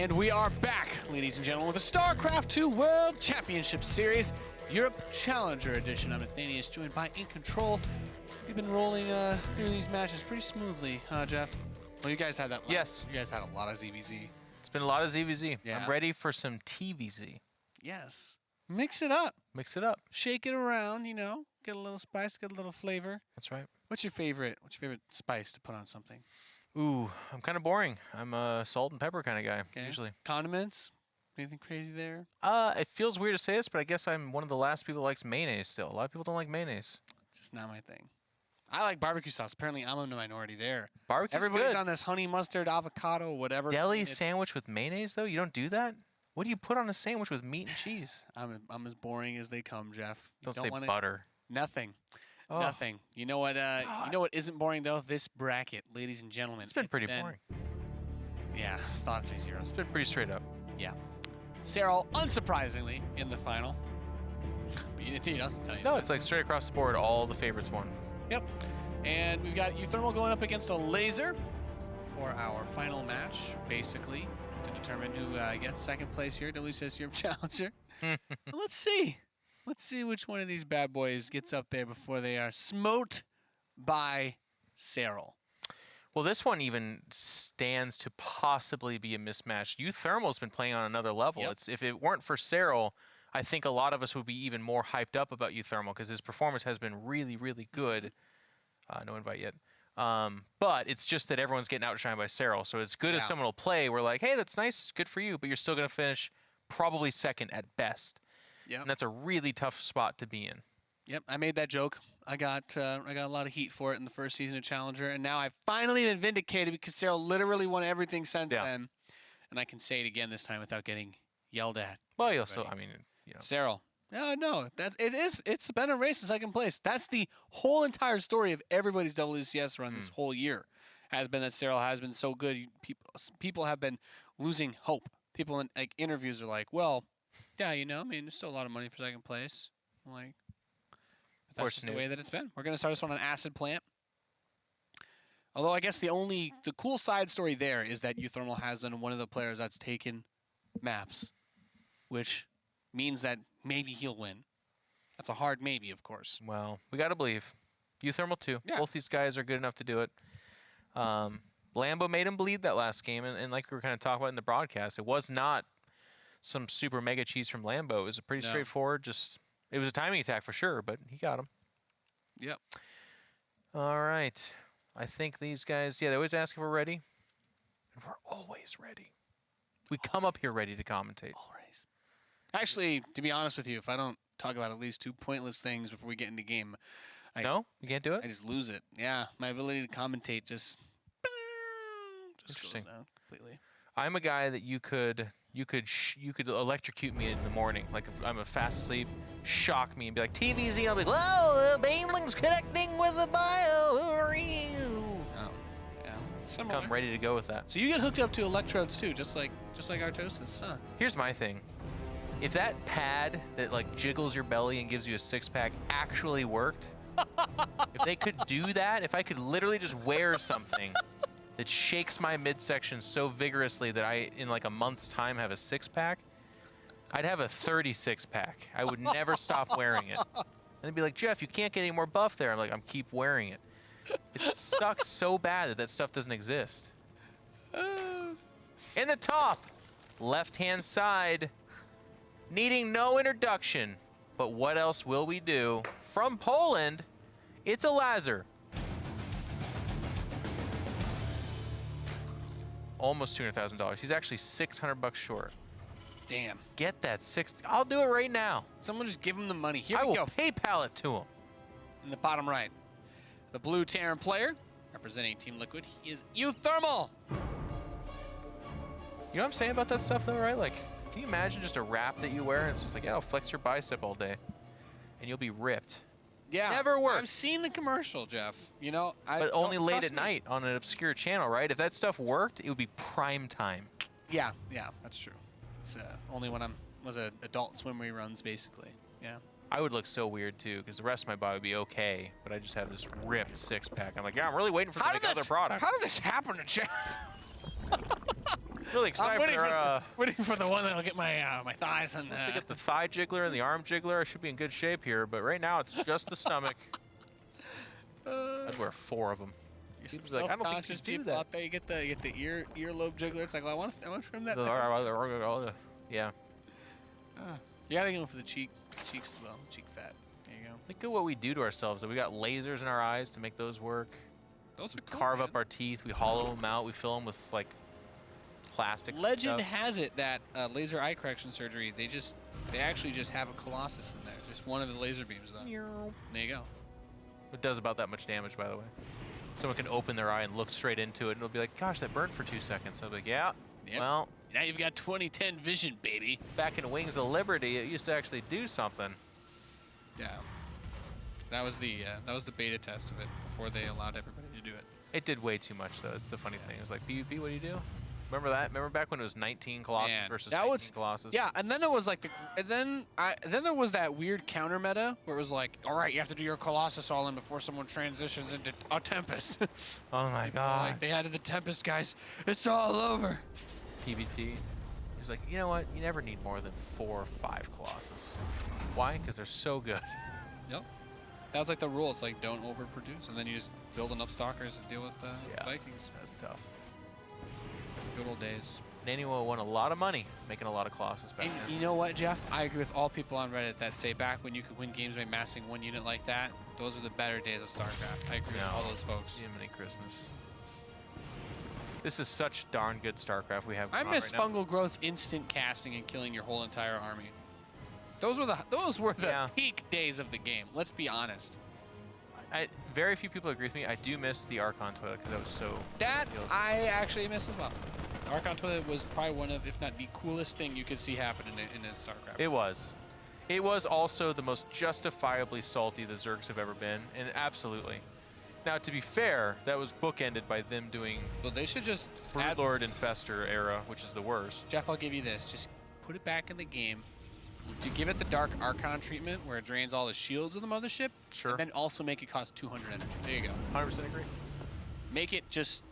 And we are back, ladies and gentlemen, with the StarCraft 2 World Championship Series, Europe Challenger Edition. I'm Nathanius, joined by In Control. We've been rolling through these matches pretty smoothly, huh, Jeff? Well, you guys had that. Yes. You guys had a lot of ZVZ. It's been a lot of ZVZ. Yeah. I'm ready for some TvZ. Yes. Mix it up. Mix it up. Shake it around, you know. Get a little spice, get a little flavor. That's right. What's your favorite spice to put on something? Ooh, I'm kind of boring. I'm a salt and pepper kind of guy, usually. Condiments? Anything crazy there? It feels weird to say this, but I guess I'm one of the last people that likes mayonnaise still. A lot of people don't like mayonnaise. It's just not my thing. I like barbecue sauce. Apparently, I'm in the minority there. Barbecue's Everybody's good. on this honey mustard, avocado, whatever. Deli sandwich with mayonnaise, though? You don't do that? What do you put on a sandwich with meat and cheese? I'm as boring as they come, Jeff. Don't say butter. Nothing. Oh. Nothing. You know what? You know what isn't boring though? This bracket, ladies and gentlemen. It's been pretty boring. Yeah, thought 3-0. It's been pretty straight up. Yeah. Serral, unsurprisingly, in the final. But you didn't need us to tell you. No, that. it's like straight across the board. All the favorites won. Yep. And we've got uThermal going up against Elazer for our final match, basically, to determine who gets second place here at WCS Europe Challenger. Let's see. Let's see which one of these bad boys gets up there before they are smote by Serral. Well, this one even stands to possibly be a mismatch. uThermal's been playing on another level. Yep. If it weren't for Serral, I think a lot of us would be even more hyped up about uThermal because his performance has been really, really good. No invite yet. But it's just that everyone's getting outshined by Serral. So as good as someone will play, we're like, hey, that's nice, good for you, but you're still going to finish probably second at best. Yep. And that's a really tough spot to be in. Yep, I made that joke. I got a lot of heat for it in the first season of Challenger, and now I've finally been vindicated because Serral literally won everything since then. And I can say it again this time without getting yelled at. Well, you also, I mean, you know. Serral. No, it's been a race in second place. That's the whole entire story of everybody's WCS run this whole year, has been that Serral has been so good. People have been losing hope. People in like interviews are like, well, yeah, you know, I mean, there's still a lot of money for second place. I'm like, that's just the way that it's been. We're going to start this one on Acid Plant. Although I guess the cool side story there is that uThermal has been one of the players that's taken maps, which means that maybe he'll win. That's a hard maybe, of course. Well, we got to believe. uThermal too. Yeah. Both these guys are good enough to do it. Lambo made him bleed that last game, and like we were kind of talking about in the broadcast, it was not some super mega cheese from Lambo. It was a pretty straightforward, it was a timing attack for sure, but he got him. Yep. All right. I think these guys, they always ask if we're ready. And we're always ready. We come up here ready to commentate. Always. Actually, to be honest with you, if I don't talk about at least two pointless things before we get into game, No? You can't do it? I just lose it. Yeah, my ability to commentate just Interesting. goes down completely. I'm a guy that you could electrocute me in the morning. Like if I'm fast asleep, shock me and be like, TvZ, I'll be like, whoa, the Baneling's connecting with the bio. Oh, yeah. Similar. I'm ready to go with that. So you get hooked up to electrodes too, just like Artosis, huh? Here's my thing. If that pad that like jiggles your belly and gives you a six-pack actually worked, if they could do that, if I could literally just wear something that shakes my midsection so vigorously that I, in like a month's time, have a six-pack, I'd have a 36-pack. I would never stop wearing it. And they'd be like, Jeff, you can't get any more buff there. I'm like, I'm keep wearing it. It sucks so bad that stuff doesn't exist. In the top, left-hand side, needing no introduction. But what else will we do? From Poland, it's Elazer. Almost $200,000. He's actually $600 short. Damn. Get that I'll do it right now. Someone just give him the money. Here I we will go. PayPal it to him. In the bottom right, the blue Terran player representing Team Liquid, he is uThermal. You know what I'm saying about that stuff though, right? Like, can you imagine just a wrap that you wear and it's just like, it'll flex your bicep all day and you'll be ripped. Yeah. Never worked. I've seen the commercial, Jeff. You know, but only late at night on an obscure channel, right? If that stuff worked, it would be prime time. Yeah, that's true. It's only when was an Adult Swim reruns, basically. Yeah. I would look so weird too, because the rest of my body would be okay, but I just have this ripped six-pack. I'm like, yeah, I'm really waiting for them to make other product. How did this happen to Jeff? Really excited waiting for the one that'll get my my thighs and Once we get the thigh jiggler and the arm jiggler, I should be in good shape here. But right now, it's just the stomach. I'd wear 4 of them. People's like, I don't think you do people that. out there, you get the earlobe jiggler. It's like, well, I want to trim that. Yeah. You gotta go for the cheeks as well, cheek fat. There you go. Think of what we do to ourselves. We got lasers in our eyes to make those work. Those are cool, Carve man. up our teeth. We hollow them out. We fill them with like plastic. Legend has it that laser eye correction surgery, they actually just have a Colossus in there, just one of the laser beams though. There you go. It does about that much damage, by the way. Someone can open their eye and look straight into it, and it'll be like, "Gosh, that burned for 2 seconds." I'll be like, "Yeah, Yep. well, Now you've got 2010 vision, baby." back in Wings of Liberty, it used to actually do something." Yeah. That was the beta test of it before they allowed everybody to do it. It did way too much, though. It's the funny thing. It was like, PvP, what do you do? Remember that? Remember back when it was 19 Colossus Man, versus that 19 was, Colossus? Yeah, and then it was like then there was that weird counter meta where it was like, all right, you have to do your Colossus all in before someone transitions into a Tempest. Oh my god. Like they added the Tempest, guys. It's all over. PvT. He was like, you know what? You never need more than 4 or 5 Colossus. Why? Because they're so good. Yep. That was like the rule. It's like don't overproduce, and then you just build enough stalkers to deal with Vikings. That's tough. Good old days. Naniwa won a lot of money making a lot of Colossus back And then. you know what, Jeff? I agree with all people on Reddit that say back when you could win games by massing one unit like that, those were the better days of StarCraft. I agree with all those folks. Jiminy Christmas. This is such darn good StarCraft we have. I going miss on right fungal growth, instant casting, and killing your whole entire army. Those were the peak days of the game. Let's be honest. Very few people agree with me. I do miss the Archon toilet because that was so. That I actually miss as well. Archon toilet was probably one of, if not the coolest thing you could see happen in a StarCraft. It was. It was also the most justifiably salty the Zergs have ever been, and absolutely. Now, to be fair, that was bookended by them doing Well, they should just Broodlord Infestor era, which is the worst. Jeff, I'll give you this. Just put it back in the game. To give it the Dark Archon treatment, where it drains all the shields of the mothership. Sure. And then also make it cost 200 energy. There you go. 100% agree. Make it just,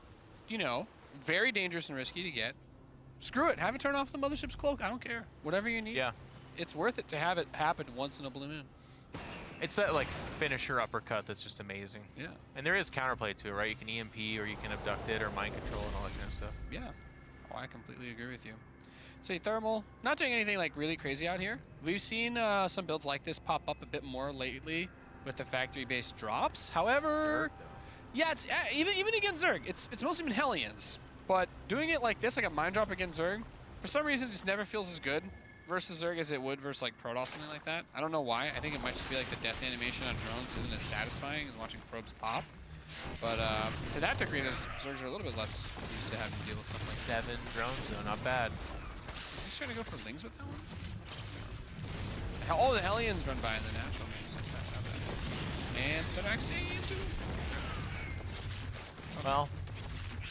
very dangerous and risky to get. Screw it. Have it turn off the mothership's cloak. I don't care. Whatever you need. Yeah. It's worth it to have it happen once in a blue moon. It's that like finisher uppercut that's just amazing. Yeah. And there is counterplay to it, right? You can EMP or you can abduct it or mind control and all that kind of stuff. Yeah. Oh, I completely agree with you. So uThermal, not doing anything like really crazy out here. We've seen some builds like this pop up a bit more lately with the factory-based drops. However, yeah, it's even against Zerg, it's mostly been Hellions. But doing it like this, like a mind drop against Zerg, for some reason, it just never feels as good versus Zerg as it would versus like Protoss, something like that. I don't know why. I think it might just be like the death animation on drones isn't as satisfying as watching probes pop. But to that degree, those Zergs are a little bit less used to having to deal with stuff like 7 drones though, not bad. He's trying to go for Lings with that one? All the Hellions run by in the natural. And the vaccine too. Well,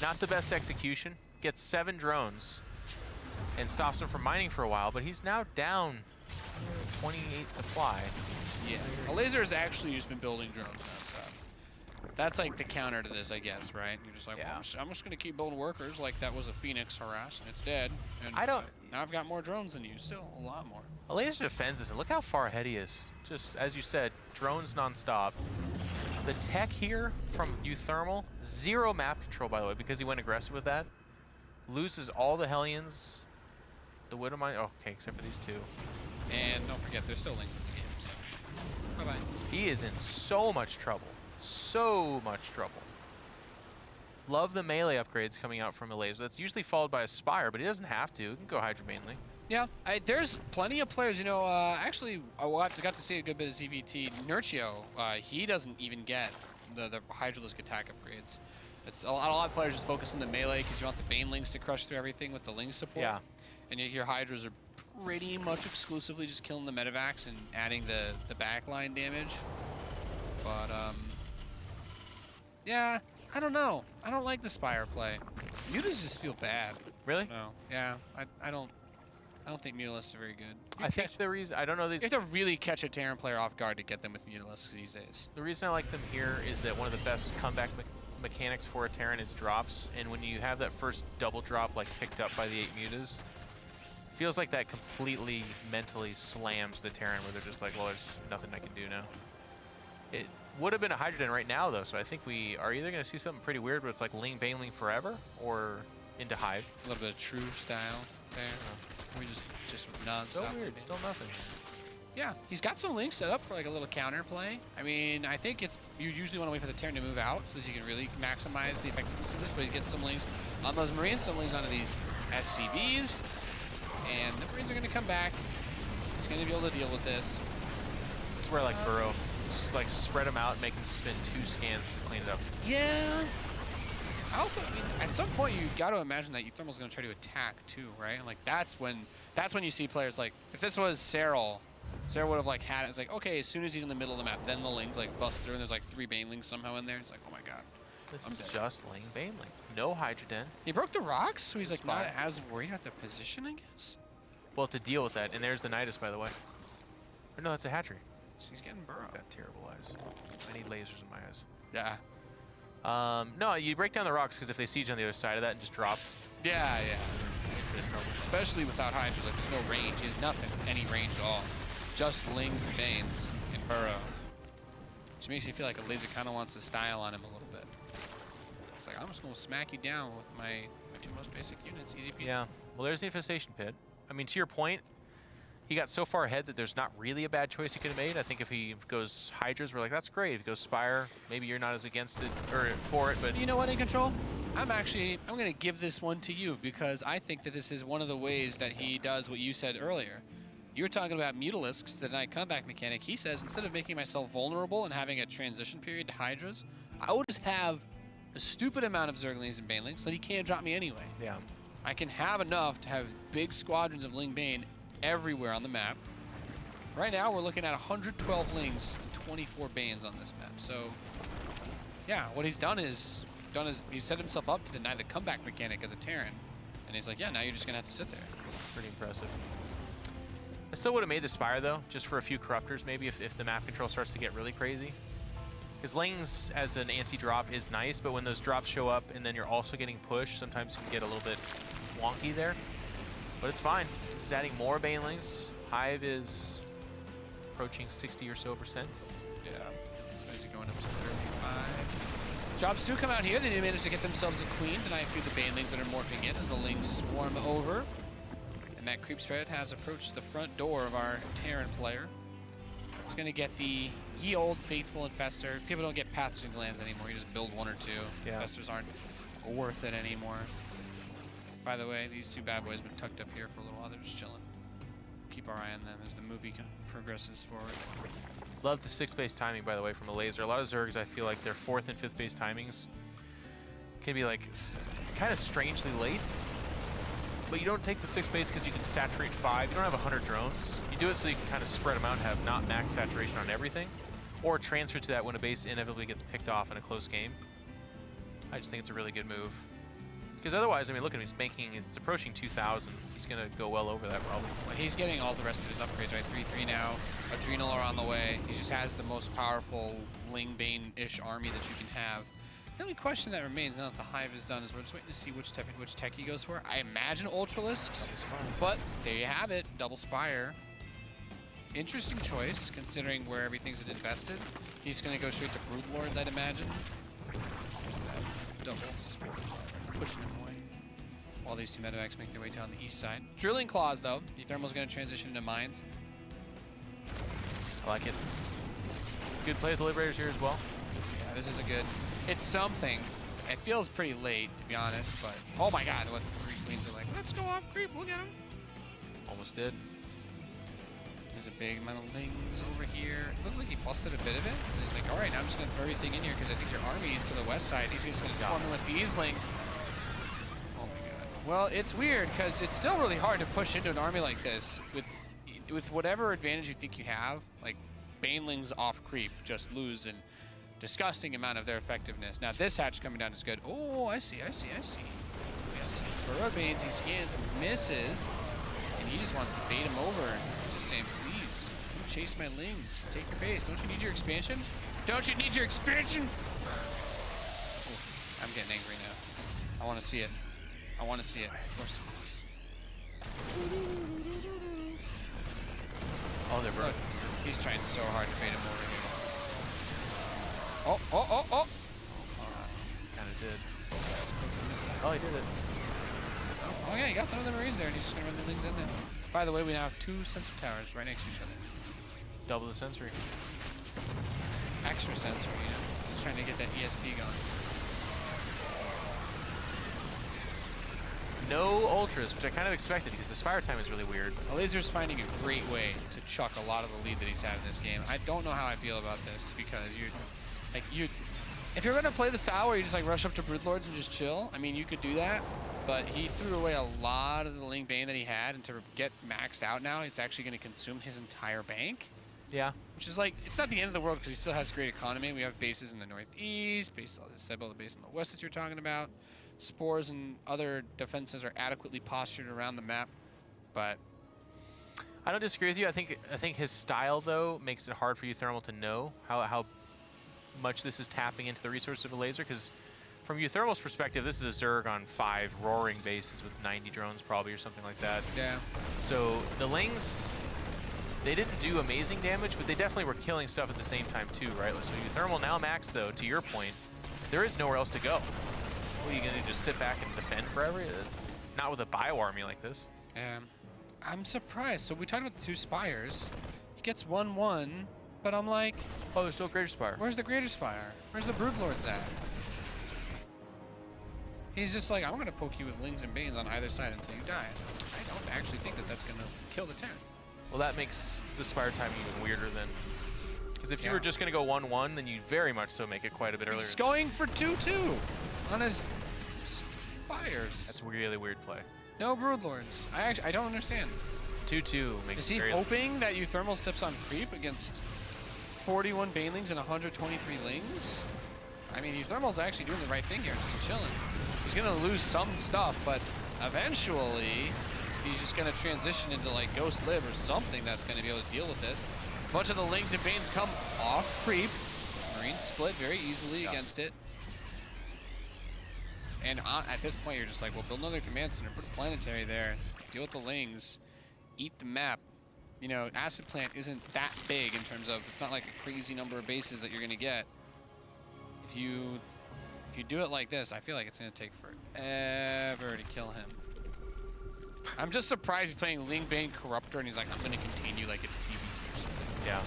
not the best execution. Gets 7 drones and stops him from mining for a while, but he's now down 28 supply. Yeah. Elazer has actually just been building drones nonstop. That's like the counter to this, I guess, right? You're just like, Yeah. well, I'm just going to keep building workers like that was a Phoenix harass and it's dead. And I don't- now I've got more drones than you. Still a lot more. Elazer defends this, and look how far ahead he is. Just, as you said, drones nonstop. The tech here from uThermal, 0 map control, by the way, because he went aggressive with that. Loses all the Hellions. The Widow Mine, okay, except for these 2. And don't forget, there's still Lings in the game, so bye-bye. He is in so much trouble. So much trouble. Love the melee upgrades coming out from Elazer. That's usually followed by a Spire, but he doesn't have to. He can go Hydra mainly. Yeah, there's plenty of players, actually, I got to see a good bit of ZVT. Nurchio, he doesn't even get the Hydralisk attack upgrades. It's a lot of players just focus on the melee because you want the Banelings to crush through everything with the Ling support. Yeah. And your Hydras are pretty much exclusively just killing the Medivacs and adding the backline damage. But, yeah, I don't know. I don't like the Spire play. Mutas just feel bad. Really? No, yeah, I don't think Mutalisks are very good. I think the reason, I don't know these. You have to really catch a Terran player off guard to get them with Mutalisks these days. The reason I like them here is that one of the best comeback mechanics for a Terran is drops, and when you have that first double drop like picked up by the 8 mutas, it feels like that completely mentally slams the Terran where they're just like, well, there's nothing I can do now. It would have been a Hydrogen right now though, so I think we are either going to see something pretty weird where it's like Ling Baneling forever or into Hive. A little bit of true style there. We just non-stop. So weird, still nothing. Yeah, he's got some links set up for like a little counter play. I mean, I think it's you usually want to wait for the Terran to move out so that you can really maximize the effectiveness of this, but he gets some links on those Marines, some links onto these SCVs, and the Marines are going to come back. He's going to be able to deal with this. This is where I like Burrow. Just like spread them out and make them spin 2 scans to clean it up. Yeah. I also, I mean, at some point you got to imagine that uThermal's going to try to attack too, right? And like that's when you see players like if this was Cyril would have like had it. It's like, okay, as soon as he's in the middle of the map, then the Lings like bust through and there's like 3 Banelings somehow in there. It's like, oh my god. This is just Ling Baneling. No Hydrogen. He broke the rocks, so he's like not as worried about the position, I guess. Well, to deal with that, and there's the Nidus, by the way. Or no, that's a hatchery. He's getting burrowed. Got terrible eyes. I need lasers in my eyes. Yeah. No, you break down the rocks because if they siege on the other side of that and just drop. Yeah, yeah. Especially without Hydra, like there's no range. He has nothing, any range at all. Just Lings and Banes and Burrow. Which makes you feel like Elazer kind of wants to style on him a little bit. It's like, I'm just going to smack you down with my 2 most basic units. Easy peasy. Yeah. Well, there's the Infestation Pit. I mean, to your point, he got so far ahead that there's not really a bad choice he could have made. I think if he goes Hydras, we're like, that's great. If he goes Spire, maybe you're not as against it or for it, but you know what, In Control? I'm going to give this one to you because I think that this is one of the ways that he does what you said earlier. You're talking about Mutalisks, the denied comeback mechanic. He says, instead of making myself vulnerable and having a transition period to Hydras, I will just have a stupid amount of Zerglings and Banelings so that he can't drop me anyway. yeah. I can have enough to have big squadrons of Ling Bane everywhere on the map. Right now, we're looking at 112 Lings and 24 Banes on this map. So, yeah, what he's done is he set himself up to deny the comeback mechanic of the Terran. And he's like, yeah, now you're just going to have to sit there. Pretty impressive. I still would have made the Spire, though, just for a few Corruptors, maybe, if the map control starts to get really crazy. Because Lings as an anti-drop is nice, but when those drops show up and then you're also getting pushed, sometimes you can get a little bit wonky there. But it's fine. He's adding more Banelings. Hive is approaching 60 or so%. Yeah. So he's going up to 35. Drops do come out here. They do manage to get themselves a queen, deny a few of the Banelings that are morphing in as the Lings swarm over. And that creep spread has approached the front door of our Terran player. It's going to get the ye old faithful Infestor. People don't get pathogen glands anymore. You just build 1 or 2. Yeah. Infestors aren't worth it anymore. By the way, these 2 bad boys have been tucked up here for a little while. They're just chilling. Keep our eye on them as the movie progresses forward. Love the 6 base timing, by the way, from Elazer. A lot of Zergs, I feel like their 4th and 5th base timings can be like kind of strangely late. But you don't take the 6 base because you can saturate 5. You don't have 100 drones. You do it so you can kind of spread them out and have not max saturation on everything. Or transfer to that when a base inevitably gets picked off in a close game. I just think it's a really good move. Because otherwise, I mean, look at him. He's making, it's approaching 2,000. He's going to go well over that probably. Well, he's getting all the rest of his upgrades, right? 3-3 now. Adrenal are on the way. He just has the most powerful Ling Bane-ish army that you can have. The only question that remains now that the Hive is done is we're just waiting to see which tech he goes for. I imagine Ultralisks, but there you have it. Double Spire. Interesting choice, considering where everything's invested. He's going to go straight to Broodlords, I'd imagine. Double Spire. Pushing him away. While these 2 medevacs make their way down the east side. Drilling Claws, though. uThermal's going to transition into Mines. I like it. Good play with the Liberators here as well. Yeah, this is a good... It's something. It feels pretty late, to be honest, but... Oh my god, what 3 queens are like, let's go off creep, look at him. Almost did. There's a big amount of Lings over here. It looks like he flusted a bit of it. And he's like, alright, now I'm just going to throw everything in here because I think your army is to the west side. He's just going to swarm in with these Lings. Oh my god. Well, it's weird because it's still really hard to push into an army like this with whatever advantage you think you have. Like, Banelings off creep just lose an disgusting amount of their effectiveness. Now this hatch coming down is good. Oh, I see. Yes, Burrow Banes, he scans and misses. And he just wants to bait him over. He's just saying, please, don't chase my Lings. Take your base. Don't you need your expansion? Don't you need your expansion? I'm getting angry now. I want to see it. I want to see it. Where's the Oh, they're broken. He's trying so hard to bait him over here. Oh! Kind of did. Oh, he did it. Oh yeah, he got some of the Marines there, and he's just gonna run the things in there. By the way, we now have 2 sensor towers right next to each other. Double the sensory. Extra sensor, you know? Just trying to get that ESP going. No ultras, which I kind of expected because the Spire time is really weird. Elazer's finding a great way to chuck a lot of the lead that he's had in this game. I don't know how I feel about this because if you're gonna play the style where you just like rush up to Broodlords and just chill, I mean you could do that, but he threw away a lot of the Link Bane that he had, and to get maxed out now, it's actually gonna consume his entire bank. Yeah. Which is like, it's not the end of the world because he still has great economy. We have bases in the northeast, the base in the west that you're talking about. Spores and other defenses are adequately postured around the map, but I don't disagree with you. I think his style though makes it hard for uThermal to know how much this is tapping into the resources of Elazer, because from uThermal's perspective, this is a Zerg on 5 roaring bases with 90 drones probably or something like that. yeah. So the Lings, they didn't do amazing damage, but they definitely were killing stuff at the same time too, right? So uThermal now max though, to your point, there is nowhere else to go. What, are you gonna just sit back and defend forever? Not with a bio army like this. I'm surprised. So we talked about the 2 Spires. He gets 1-1, but I'm like, Oh, there's still Greater Spire. where's the Greater Spire? Where's the Broodlords at? He's just like, I'm going to poke you with Lings and Banes on either side until you die. I don't actually think that that's going to kill the Terran. Well, that makes the Spire time even weirder then. Because if you Yeah. were just going to go 1-1, then you'd very much so make it quite a bit earlier. He's going for 2-2 on his Spires. That's a really weird play. No Broodlords. I don't understand. 2-2 makes Is he very hoping that uThermal steps on creep against 41 Banelings and 123 Lings? I mean, uThermal's actually doing the right thing here, just chilling. He's gonna lose some stuff, but eventually he's just gonna transition into like Ghost Live or something that's gonna be able to deal with this. A bunch of the Lings and Banes come off creep. Marines split very easily against it. And at this point, you're just like, well, build another command center, put a planetary there, deal with the Lings, eat the map. You know, Acid Plant isn't that big in terms of, it's not like a crazy number of bases that you're gonna get. If you do it like this, I feel like it's gonna take forever to kill him. I'm just surprised he's playing Ling Bane Corruptor and he's like, I'm gonna contain you like it's TvZ or something. Yeah.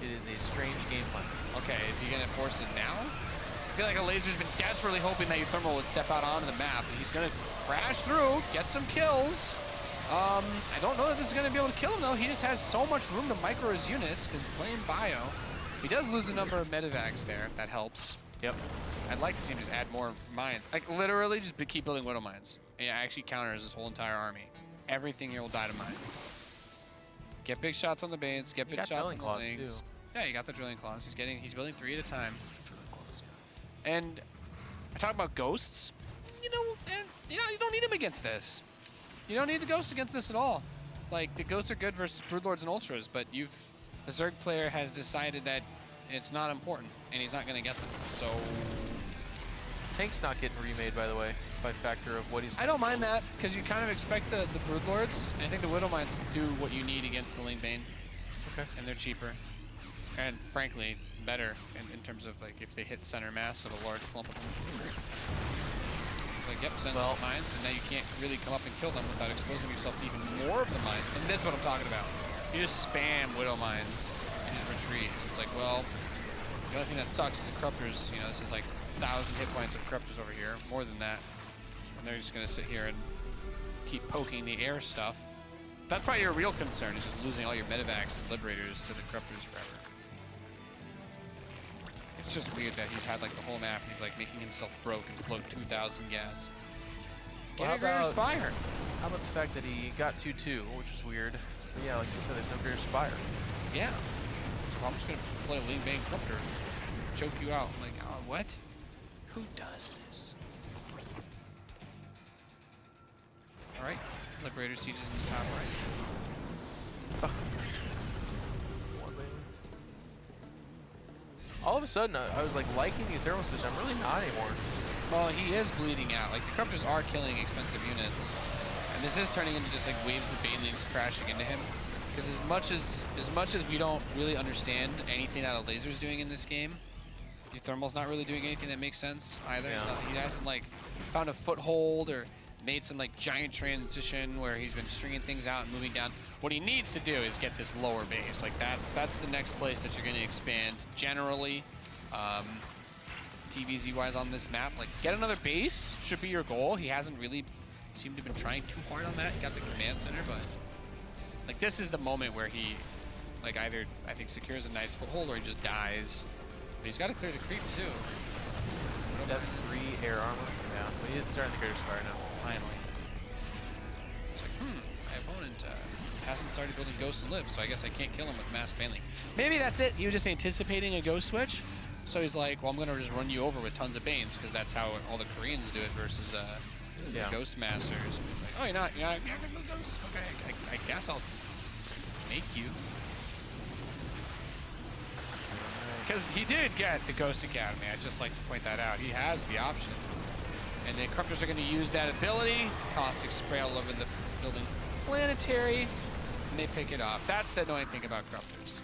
It is a strange game plan. Okay, is he gonna force it now? I feel like Elazer's been desperately hoping that uThermal would step out onto the map. He's gonna crash through, get some kills. I don't know that this is gonna be able to kill him though. He just has so much room to micro his units because he's playing bio. He does lose a number of medevacs there. That helps. Yep. I'd like to see him just add more mines. Like literally just keep building Widow mines. And it actually counters this whole entire army. Everything here will die to mines. Get big shots on the Banes, get big shots on the Lings. Yeah, you got the drilling claws. He's building 3 at a time. And I talk about ghosts. You don't need him against this. You don't need the ghosts against this at all. Like the ghosts are good versus Broodlords and Ultras, but the Zerg player has decided that it's not important, and he's not going to get them. So Tank's not getting remade, by the way, by factor of what he's. I don't mind that because you kind of expect the Broodlords. I think the Widow Mines do what you need against the Ling Bane. Okay. And they're cheaper, and frankly better in terms of like if they hit center mass of a large clump of them. Like, yep, send mines, and now you can't really come up and kill them without exposing yourself to even more of the mines. And that's what I'm talking about. You just spam Widow Mines and just retreat. And it's like, well, the only thing that sucks is the Corruptors. You know, this is like 1,000 hit points of Corruptors over here, more than that. And they're just gonna sit here and keep poking the air stuff. That's probably your real concern, is just losing all your medevacs and liberators to the Corruptors forever. It's just weird that he's had like the whole map and he's like making himself broke and float 2,000 gas. Get a Greater Spire. How about the fact that he got 2-2, which is weird. So yeah, like you said, there's no Greater Spire. Yeah. So I'm just gonna play a Ling Bane Corruptor, choke you out. I'm like, oh, what? Who does this? All right, Liberator Siege is in the top right. All of a sudden, I was like liking uThermal's position. I'm really not anymore. Well, he is bleeding out. Like, the Corruptors are killing expensive units. And this is turning into just like waves of Banelings crashing into him. Because as much as we don't really understand anything that Elazer's doing in this game, uThermal's not really doing anything that makes sense either. Yeah. He hasn't like found a foothold or made some like giant transition where he's been stringing things out and moving down. What he needs to do is get this lower base. Like that's the next place that you're going to expand generally. TvZ wise on this map, like get another base should be your goal. He hasn't really seemed to have been trying too hard on that. He got the command center, but like this is the moment where he like either I think secures a nice foothold or he just dies. But he's got to clear the creep too. That 3 air armor. Yeah, but he is starting to clear his fire now. Finally. It's like, my opponent hasn't started building Ghosts and Lives, so I guess I can't kill him with Mass Banling. Maybe that's it. He was just anticipating a Ghost switch. So he's like, well, I'm going to just run you over with tons of Banes, because that's how all the Koreans do it versus the Ghost Masters. Like, oh, you're not going to build Ghosts? Okay, I guess I'll make you. Because he did get the Ghost Academy. I'd just like to point that out. He has the option. And the Corruptors are going to use that ability. Caustic Spray all over the building. Planetary. And they pick it off. That's the annoying thing about Corruptors.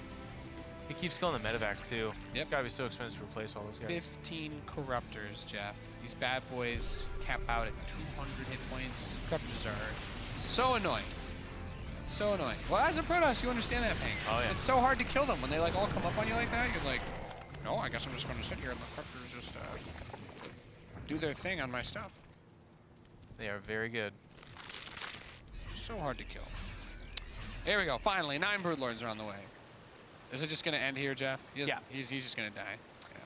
He keeps killing the medevacs too. Yep. It's gotta be so expensive to replace all those guys. 15 Corruptors, Jeff. These bad boys cap out at 200 hit points. Corruptors are so annoying. So annoying. Well, as a Protoss, you understand that pain. Oh, yeah. It's so hard to kill them when they like all come up on you like that. You're like, no, I guess I'm just going to sit here and the Corruptors just do their thing on my stuff. They are very good. So hard to kill. There we go. Finally, 9 Broodlords are on the way. Is it just going to end here, Jeff? Yeah. He's just going to die. Yeah.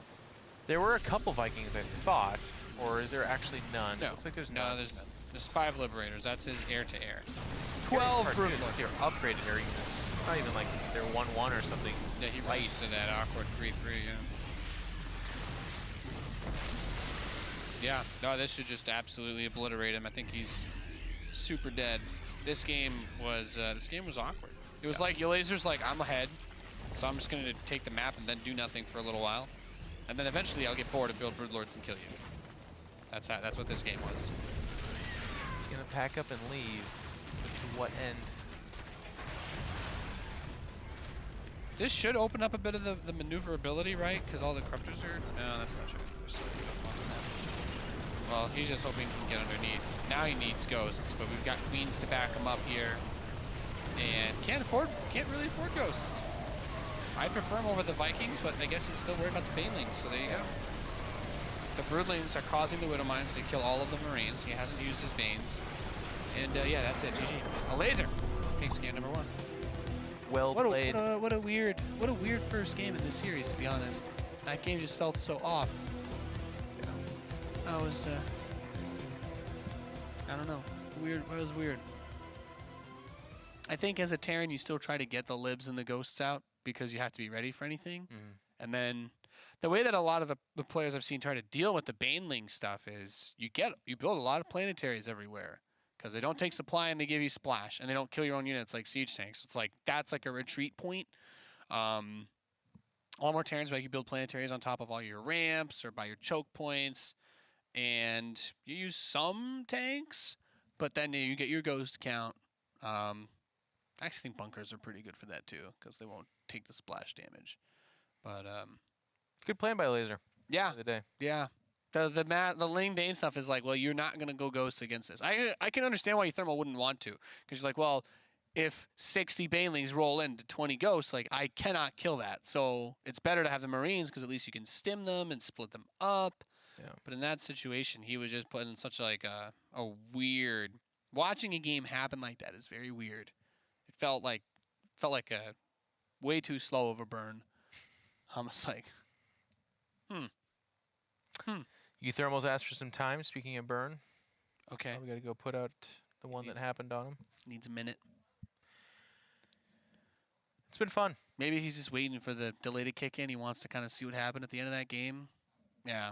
There were a couple Vikings, I thought, or is there actually none? No. Looks like there's none. No, there's none. There's 5 Liberators. That's his air-to-air. 12 Broodlords. Here, upgraded air units. Not even like they're 1-1 or something. Yeah, he runs to that awkward 3-3, yeah. Yeah, no, this should just absolutely obliterate him. I think he's super dead. This game was awkward. It was like, Elazer's like, I'm ahead, so I'm just going to take the map and then do nothing for a little while. And then eventually I'll get bored and build Broodlords and kill you. That's what this game was. He's going to pack up and leave. But to what end? This should open up a bit of the maneuverability, right? Because all the Corruptors are... No, that's not true. Well, he's just hoping he can get underneath. Now he needs Ghosts, but we've got Queens to back him up here. And can't really afford Ghosts. I'd prefer him over the Vikings, but I guess he's still worried about the Banelings, so there you go. The Broodlings are causing the Widowmines to kill all of the Marines. He hasn't used his Banes. And yeah, that's it. GG. Elazer takes game number 1. Well played. What a weird first game in this series, to be honest. That game just felt so off. Yeah. I was, I don't know. Weird. It was weird. I think as a Terran, you still try to get the libs and the ghosts out because you have to be ready for anything. Mm-hmm. And then the way that a lot of the players I've seen try to deal with the Baneling stuff is you build a lot of planetaries everywhere because they don't take supply and they give you splash and they don't kill your own units like siege tanks. So it's like that's like a retreat point. A lot more Terrans like you build planetaries on top of all your ramps or by your choke points, and you use some tanks, but then you get your ghost count. I actually think bunkers are pretty good for that too because they won't take the splash damage. But Good plan by Elazer. yeah, The day. yeah. The Lane Dane stuff is like, well, you're not gonna go ghost against this. I can understand why uThermal wouldn't want to, because you're like, well, if 60 Banelings roll into 20 ghosts, like I cannot kill that. So it's better to have the Marines because at least you can stim them and split them up. Yeah. But in that situation, he was just put in such like a weird. Watching a game happen like that is very weird. It felt like a way too slow of a burn. I'm just like, uThermal's asked for some time. Speaking of burn, okay, we got to go put out the one that happened on him. needs a minute. It's been fun. Maybe he's just waiting for the delay to kick in. He wants to kind of see what happened at the end of that game. Yeah.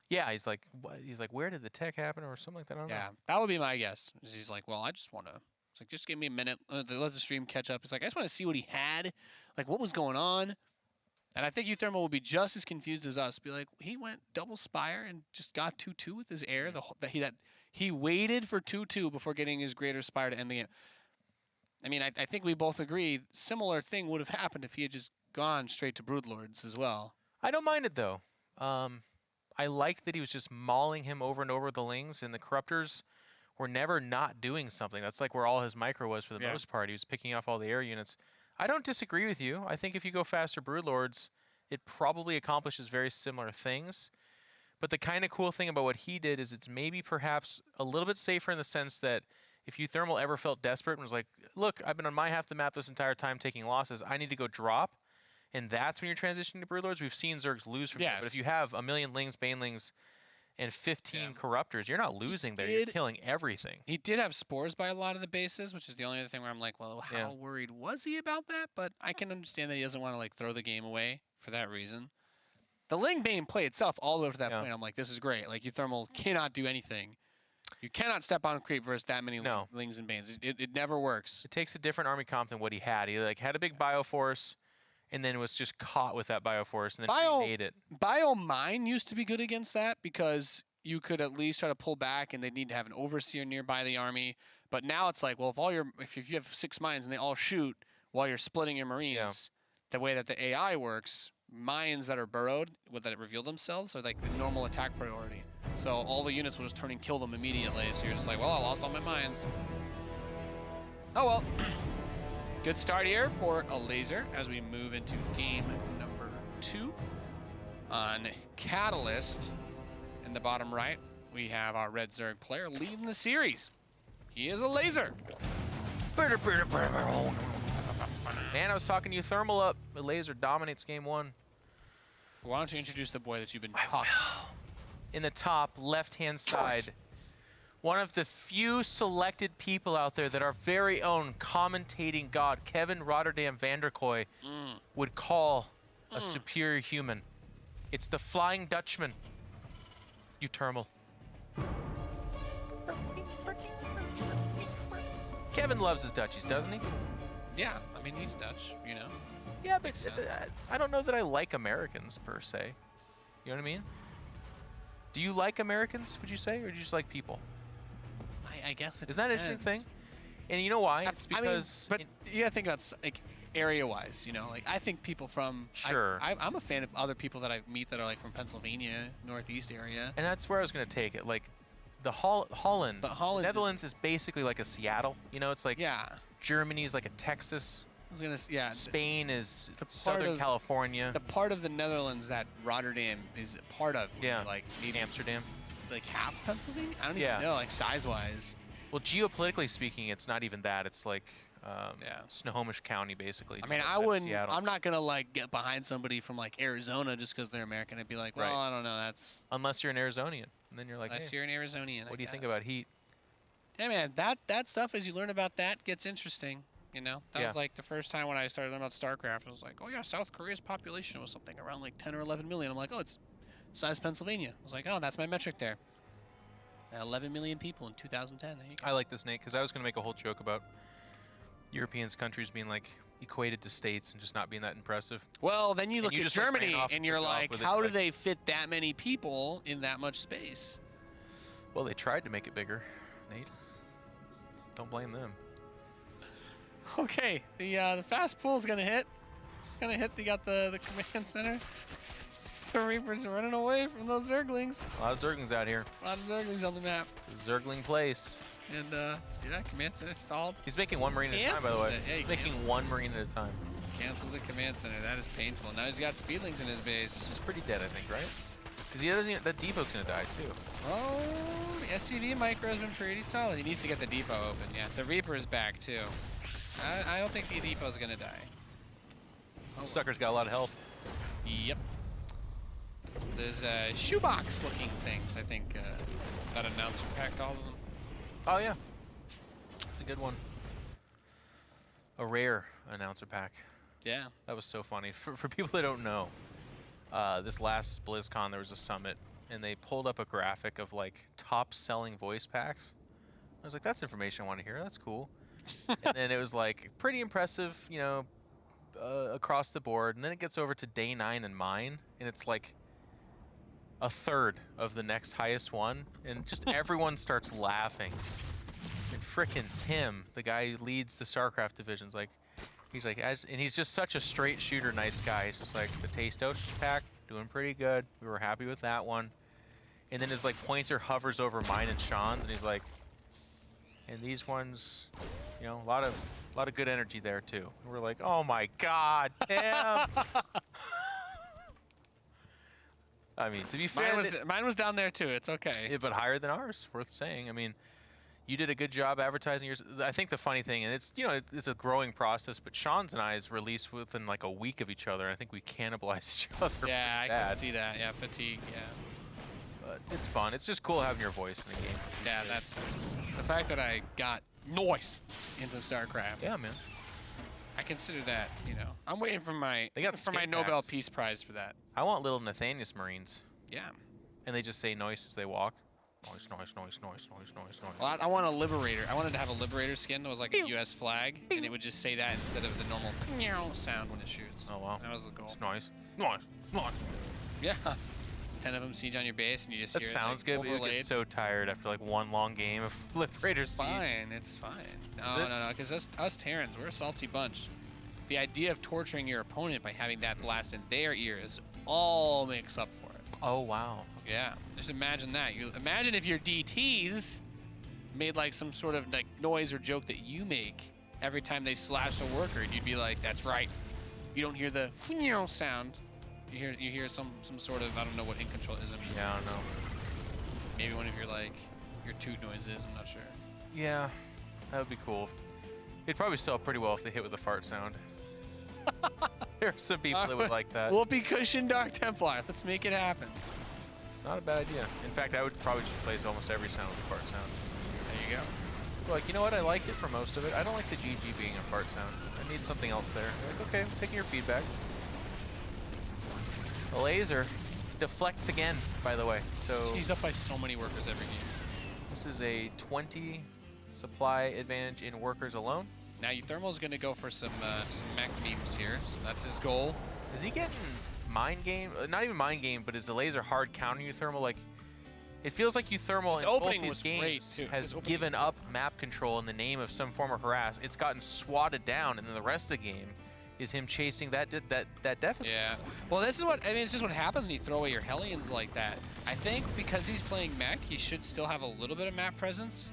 Yeah, he's like, where did the tech happen or something like that? I don't know. Yeah, that would be my guess. He's like, well, I just want to. It's like, just give me a minute. Let the stream catch up. It's like, I just want to see what he had, like what was going on. And I think uThermal will be just as confused as us. Be like, he went double Spire and just got 2-2 with his air. That he waited for 2-2 before getting his greater Spire to end the game. I mean, I think we both agree similar thing would have happened if he had just gone straight to Broodlords as well. I don't mind it though. I liked that he was just mauling him over and over with the Lings, and the Corruptors were never not doing something. That's like where all his micro was for the most part. He was picking off all the air units. I don't disagree with you. I think if you go faster Broodlords, it probably accomplishes very similar things. But the kind of cool thing about what he did is it's maybe perhaps a little bit safer in the sense that if uThermal ever felt desperate and was like, look, I've been on my half the map this entire time taking losses, I need to go drop. And that's when you're transitioning to Broodlords. We've seen Zergs lose from that. But if you have a million Lings, Banelings, and 15 Corruptors, you're not losing there. You're killing everything. He did have spores by a lot of the bases, which is the only other thing where I'm like, well, how worried was he about that? But I can understand that he doesn't want to like throw the game away for that reason. The Ling Bane play itself all the way up to that point, I'm like, this is great. Like, uThermal cannot do anything. You cannot step on creep versus that many Lings and Banes. It never works. It takes a different army comp than what he had. He like had a big Bioforce, and then was just caught with that Bioforce, and then made it. Biomine used to be good against that because you could at least try to pull back, and they'd need to have an overseer nearby the army. But now it's like, well, if you have 6 mines and they all shoot while you're splitting your Marines, the way that the AI works, mines that are burrowed, that reveal themselves, are like the normal attack priority. So all the units will just turn and kill them immediately. So you're just like, well, I lost all my mines. Oh well. Good start here for Elazer as we move into game number 2 on Catalyst. In the bottom right, we have our Red Zerg player leading the series. He is Elazer. Man, I was talking uThermal up. Elazer dominates game 1. Why don't you introduce the boy that you've been talking? In the top left-hand side, one of the few selected people out there that our very own commentating god, Kevin Rotterdam Vanderkoy, would call a superior human. It's the Flying Dutchman, uThermal. Kevin loves his Dutchies, doesn't he? Yeah, I mean, he's Dutch, you know. Yeah, but I don't know that I like Americans, per se. You know what I mean? Do you like Americans, would you say, or do you just like people? I guess it Isn't that an interesting thing? And you know why? It's because... I mean, but you gotta think about, like, area-wise, you know? Like, I think people from... Sure. I'm a fan of other people that I meet that are, like, from Pennsylvania, Northeast area. And that's where I was going to take it. Like, the Holland, Netherlands is basically like a Seattle. You know, it's like... Yeah. Germany is like a Texas. I was gonna, Spain is Southern California. The part of the Netherlands that Rotterdam is a part of. Yeah. Like maybe Amsterdam. Like half Pennsylvania? I don't even know, like size-wise. Well, geopolitically speaking, it's not even that. It's like Snohomish County, basically. I mean, I wouldn't. I'm not gonna like get behind somebody from like Arizona just because they're American. I'd be like, well, I don't know. That's unless you're an Arizonian, and then you're like, unless you're an Arizonian. What do you think about heat? Yeah, man, that stuff, as you learn about that, gets interesting, you know? That was like the first time when I started learning about StarCraft, I was like, oh yeah, South Korea's population was something around like 10 or 11 million. I'm like, oh, it's size Pennsylvania. I was like, oh, that's my metric there. 11 million people in 2010. There you go. I like this, Nate, because I was going to make a whole joke about Europeans, countries being like equated to states and just not being that impressive. Well, then you look at Germany and you're like, how do they fit that many people in that much space? Well, they tried to make it bigger, Nate. Don't blame them. Okay, the fast pull is gonna hit. It's gonna hit. They got the command center. The Reapers are running away from those Zerglings. A lot of Zerglings out here. A lot of Zerglings on the map. Zergling place. And yeah, command center stalled. He's making one Marine at a time, by the way. He's making one Marine at a time. Cancels the command center. That is painful. Now he's got Speedlings in his base. He's pretty dead, I think, right? Because he doesn't. That depot's gonna die too. Oh, the SCV micro has been pretty solid. He needs to get the depot open. Yeah, the Reaper is back too. I don't think the depot's gonna die. Oh, sucker's got a lot of health. Yep. There's shoebox looking things, I think that announcer pack calls them. Oh yeah, that's a good one. A rare announcer pack. Yeah. That was so funny. For people that don't know, this last BlizzCon there was a summit and they pulled up a graphic of like top selling voice packs. I was like, that's information I want to hear. That's cool. And then it was like pretty impressive, you know, across the board, and then it gets over to day 9 and mine, and it's like a third of the next highest one, and just everyone starts laughing. And frickin' Tim, the guy who leads the StarCraft division's like, and he's just such a straight shooter, nice guy. He's just like, the taste dosage pack, doing pretty good. We were happy with that one. And then his like pointer hovers over mine and Sean's, and he's like, and these ones, you know, a lot of good energy there too. And we're like, oh my God, Tim. I mean, to be fair, mine was down there too. It's okay. yeah, but higher than ours, worth saying. I mean, you did a good job advertising yours. I think the funny thing, and it's, you know, it's a growing process, but Sean's and I's released within like a week of each other. I think we cannibalized each other. Yeah, I can see that. Yeah, fatigue. Yeah. But it's fun. It's just cool having your voice in the game. Yeah, that's the fact that I got noise into StarCraft. Yeah, man. I consider that, you know, I'm waiting for my skate Nobel packs. Peace Prize for that. I want little Nathanius Marines. Yeah. And they just say noise as they walk. Noise, noise, noise, noise, noise, noise, noise. Well, I want a Liberator. I wanted to have a Liberator skin that was like a U.S. flag, and it would just say that instead of the normal sound when it shoots. Oh, wow. That was the goal. It's noise. Noise. Noise. Yeah. There's 10 of them siege on your base, and you just That hear sounds it, good, like, but you overlaid. get so tired after like one long game of Liberator It's Siege. fine. It's fine. No, because us Terrans, we're a salty bunch. The idea of torturing your opponent by having that blast in their ears all makes up for it. Oh, wow. Yeah, just imagine that. You imagine if your DTs made like some sort of like noise or joke that you make every time they slash a worker, and you'd be like, "That's right." You don't hear the sound. You hear some sort of, I don't know what in control is. Yeah, I don't know. Maybe one of your toot noises. I'm not sure. Yeah, that would be cool. It'd probably sell pretty well if they hit with a fart sound. There are some people that would like that. Whoopee cushion Dark Templar. Let's make it happen. It's not a bad idea. In fact, I would probably just replace almost every sound with a fart sound. There you go. Like, you know what? I like it for most of it. I don't like the GG being a fart sound. I need something else there. Like, okay, I'm taking your feedback. Elazer deflects again, by the way. So He's up by so many workers every game. this is a 20 supply advantage in workers alone. Now uThermal's going to go for some mech beams here, so that's his goal. Is he getting mind game? Not even mind game, but is Elazer hard counter uThermal? Like, it feels like uThermal His in both opening these was great, games too. has His opening- given up map control in the name of some form of harass. It's gotten swatted down, and then the rest of the game is him chasing that deficit. Yeah. Well, this is what, I mean, it's just what happens when you throw away your Hellions like that. I think because he's playing mech, he should still have a little bit of map presence,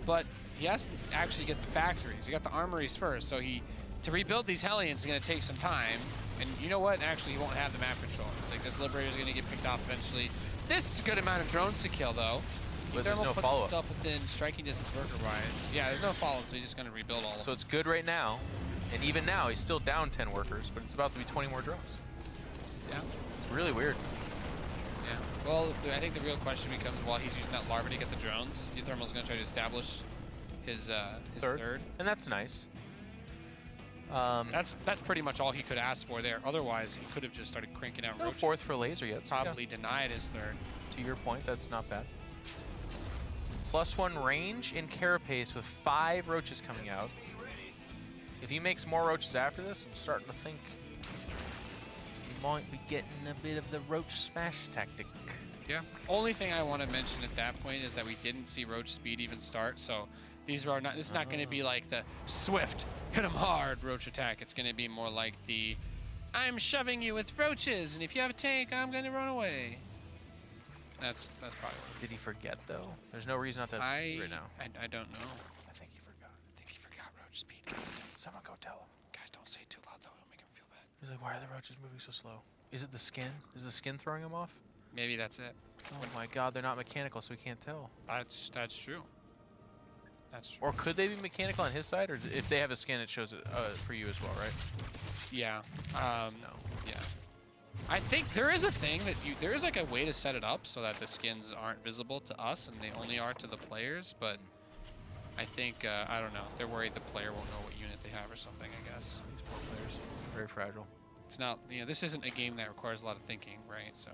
but he has to actually get the factories. He got the armories first, so to rebuild these Hellions is going to take some time. And you know what? Actually, he won't have the map control. It's like this Liberator is going to get picked off eventually. This is a good amount of drones to kill, though. But there's uThermal no puts follow-up. himself within striking distance worker-wise. Yeah, there's no follow-up, so he's just going to rebuild all of So them. it's good right now, and even now he's still down 10 workers, but it's about to be 20 more drones. Yeah. It's really weird. Yeah. Well, I think the real question becomes, while he's using that larva to get the drones, uThermal's going to try to establish his third. And that's nice. That's pretty much all he could ask for there. Otherwise, he could have just started cranking out No roaches. fourth for Laser yet. So Probably denied his third. yeah, to your point, that's not bad. +1 range in carapace with 5 roaches coming out. If he makes more roaches after this, I'm starting to think he might be getting a bit of the roach smash tactic. Yeah. Only thing I want to mention at that point is that we didn't see roach speed even start, so these are not. This is not going to be like the swift hit him hard roach attack. It's going to be more like the I'm shoving you with roaches, and if you have a tank, I'm going to run away. That's probably what Did he forget though? There's no reason not to I right now. I don't know. I think he forgot. I think he forgot roach speed. Someone go tell him. Guys, don't say it too loud though. It'll make him feel bad. He's like, why are the roaches moving so slow? Is it the skin? Is the skin throwing him off? Maybe that's it. Oh my god, they're not mechanical, so we can't tell. That's true. That's true. Or could they be mechanical on his side? Or if they have a skin, it shows it for you as well, right? Yeah. No. Yeah. I think there is a thing that there is like a way to set it up so that the skins aren't visible to us and they only are to the players, but I think, I don't know, they're worried the player won't know what unit they have or something, I guess. These poor players. Very fragile. It's not, this isn't a game that requires a lot of thinking, right? So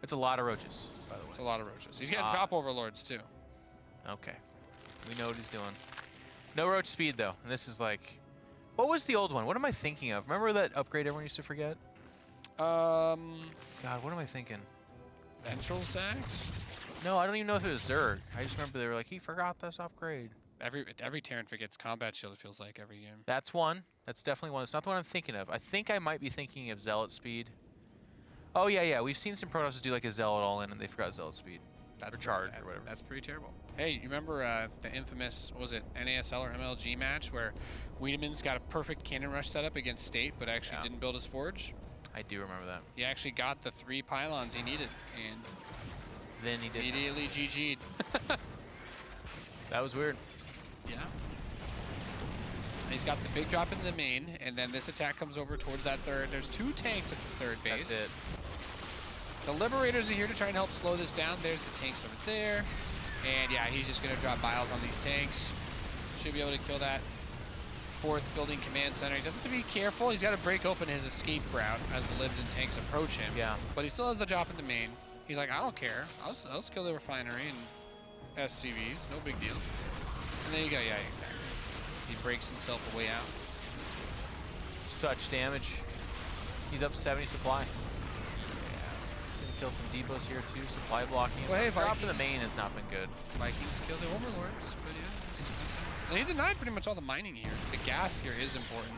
It's a lot of roaches, by the way. it's a lot of roaches. He's getting drop overlords too. Okay. We know what he's doing. No roach speed, though. And this is like What was the old one? What am I thinking of? Remember that upgrade everyone used to forget? God, what am I thinking? Ventral Sax? No, I don't even know if it was Zerg. I just remember they were like, he forgot this upgrade. Every Terran forgets combat shield, it feels like, every game. That's one. That's definitely one. It's not the one I'm thinking of. I think I might be thinking of Zealot speed. Oh, yeah. We've seen some Protoss do like a Zealot all-in, and they forgot Zealot speed. Or charge, or whatever. That's pretty terrible. Hey, you remember the infamous, what was it, NASL or MLG match where Wiedemann's got a perfect cannon rush setup against State, but actually didn't build his forge? I do remember that. He actually got the 3 pylons he needed, and then he did immediately GG'd. That was weird. Yeah. He's got the big drop in the main, and then this attack comes over towards that third. There's 2 tanks at the third base. That's it. The Liberators are here to try and help slow this down. There's the tanks over there. And yeah, he's just going to drop biles on these tanks. Should be able to kill that 4th building command center. He does have to be careful. He's got to break open his escape route as the Libs and tanks approach him. Yeah. But he still has the drop in the main. He's like, I don't care. I'll kill the refinery and SCVs. No big deal. And there you go. Yeah, exactly. He breaks himself a way out. Such damage. He's up 70 supply. He's going to kill some depots here too. Supply blocking. Well, hey, drop in the main has not been good. Vikings kill the Overlords, but yeah. And he denied pretty much all the mining here. The gas here is important.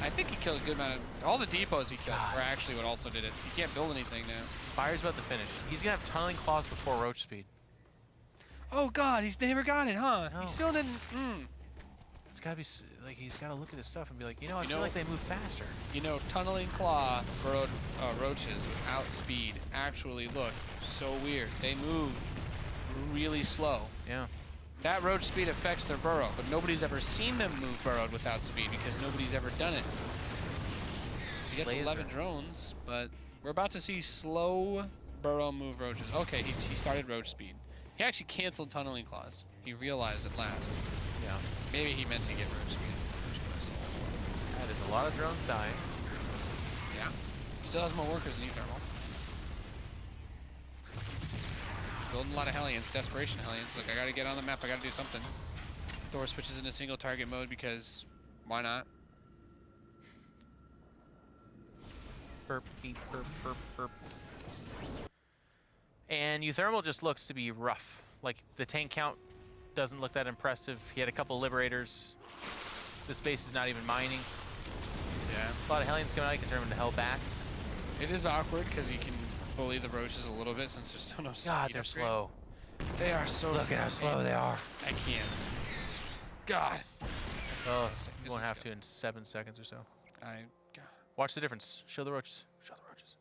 I think he killed a good amount of... All the depots he killed were actually what also did it. He can't build anything now. Spire's about to finish. He's going to have tunneling claws before Roach speed. Oh god, he's never got it, huh? No. He still didn't... It's got to be... Like, he's got to look at his stuff and be like, I feel like they move faster. You know, tunneling claw burrowed roaches without speed actually look so weird. They move really slow. Yeah. That roach speed affects their burrow, but nobody's ever seen them move burrowed without speed because nobody's ever done it. He gets Elazer. 11 drones, but we're about to see slow burrow move roaches. Okay, he started roach speed. He actually canceled tunneling claws. He realized at last. Yeah. Maybe he meant to get roach speed. That is a lot of drones dying. Yeah. Still has more workers than uThermal. He's building a lot of Hellions, desperation Hellions. Like, I gotta get on the map, I gotta do something. Thor switches into single target mode because why not? Burp, beep, burp, burp, burp. And uThermal just looks to be rough. Like, the tank count doesn't look that impressive. He had a couple Liberators. This base is not even mining. Yeah. A lot of Hellions coming out. He can turn them into Hellbats. It is awkward because he can bully the roaches a little bit since there's still no speed. God, they're upgrade. slow. They are so Look at how slow they are. I can't. God. That's disgusting. You won't have to in 7 seconds or so. God. Watch the difference. Show the roaches. Show the roaches.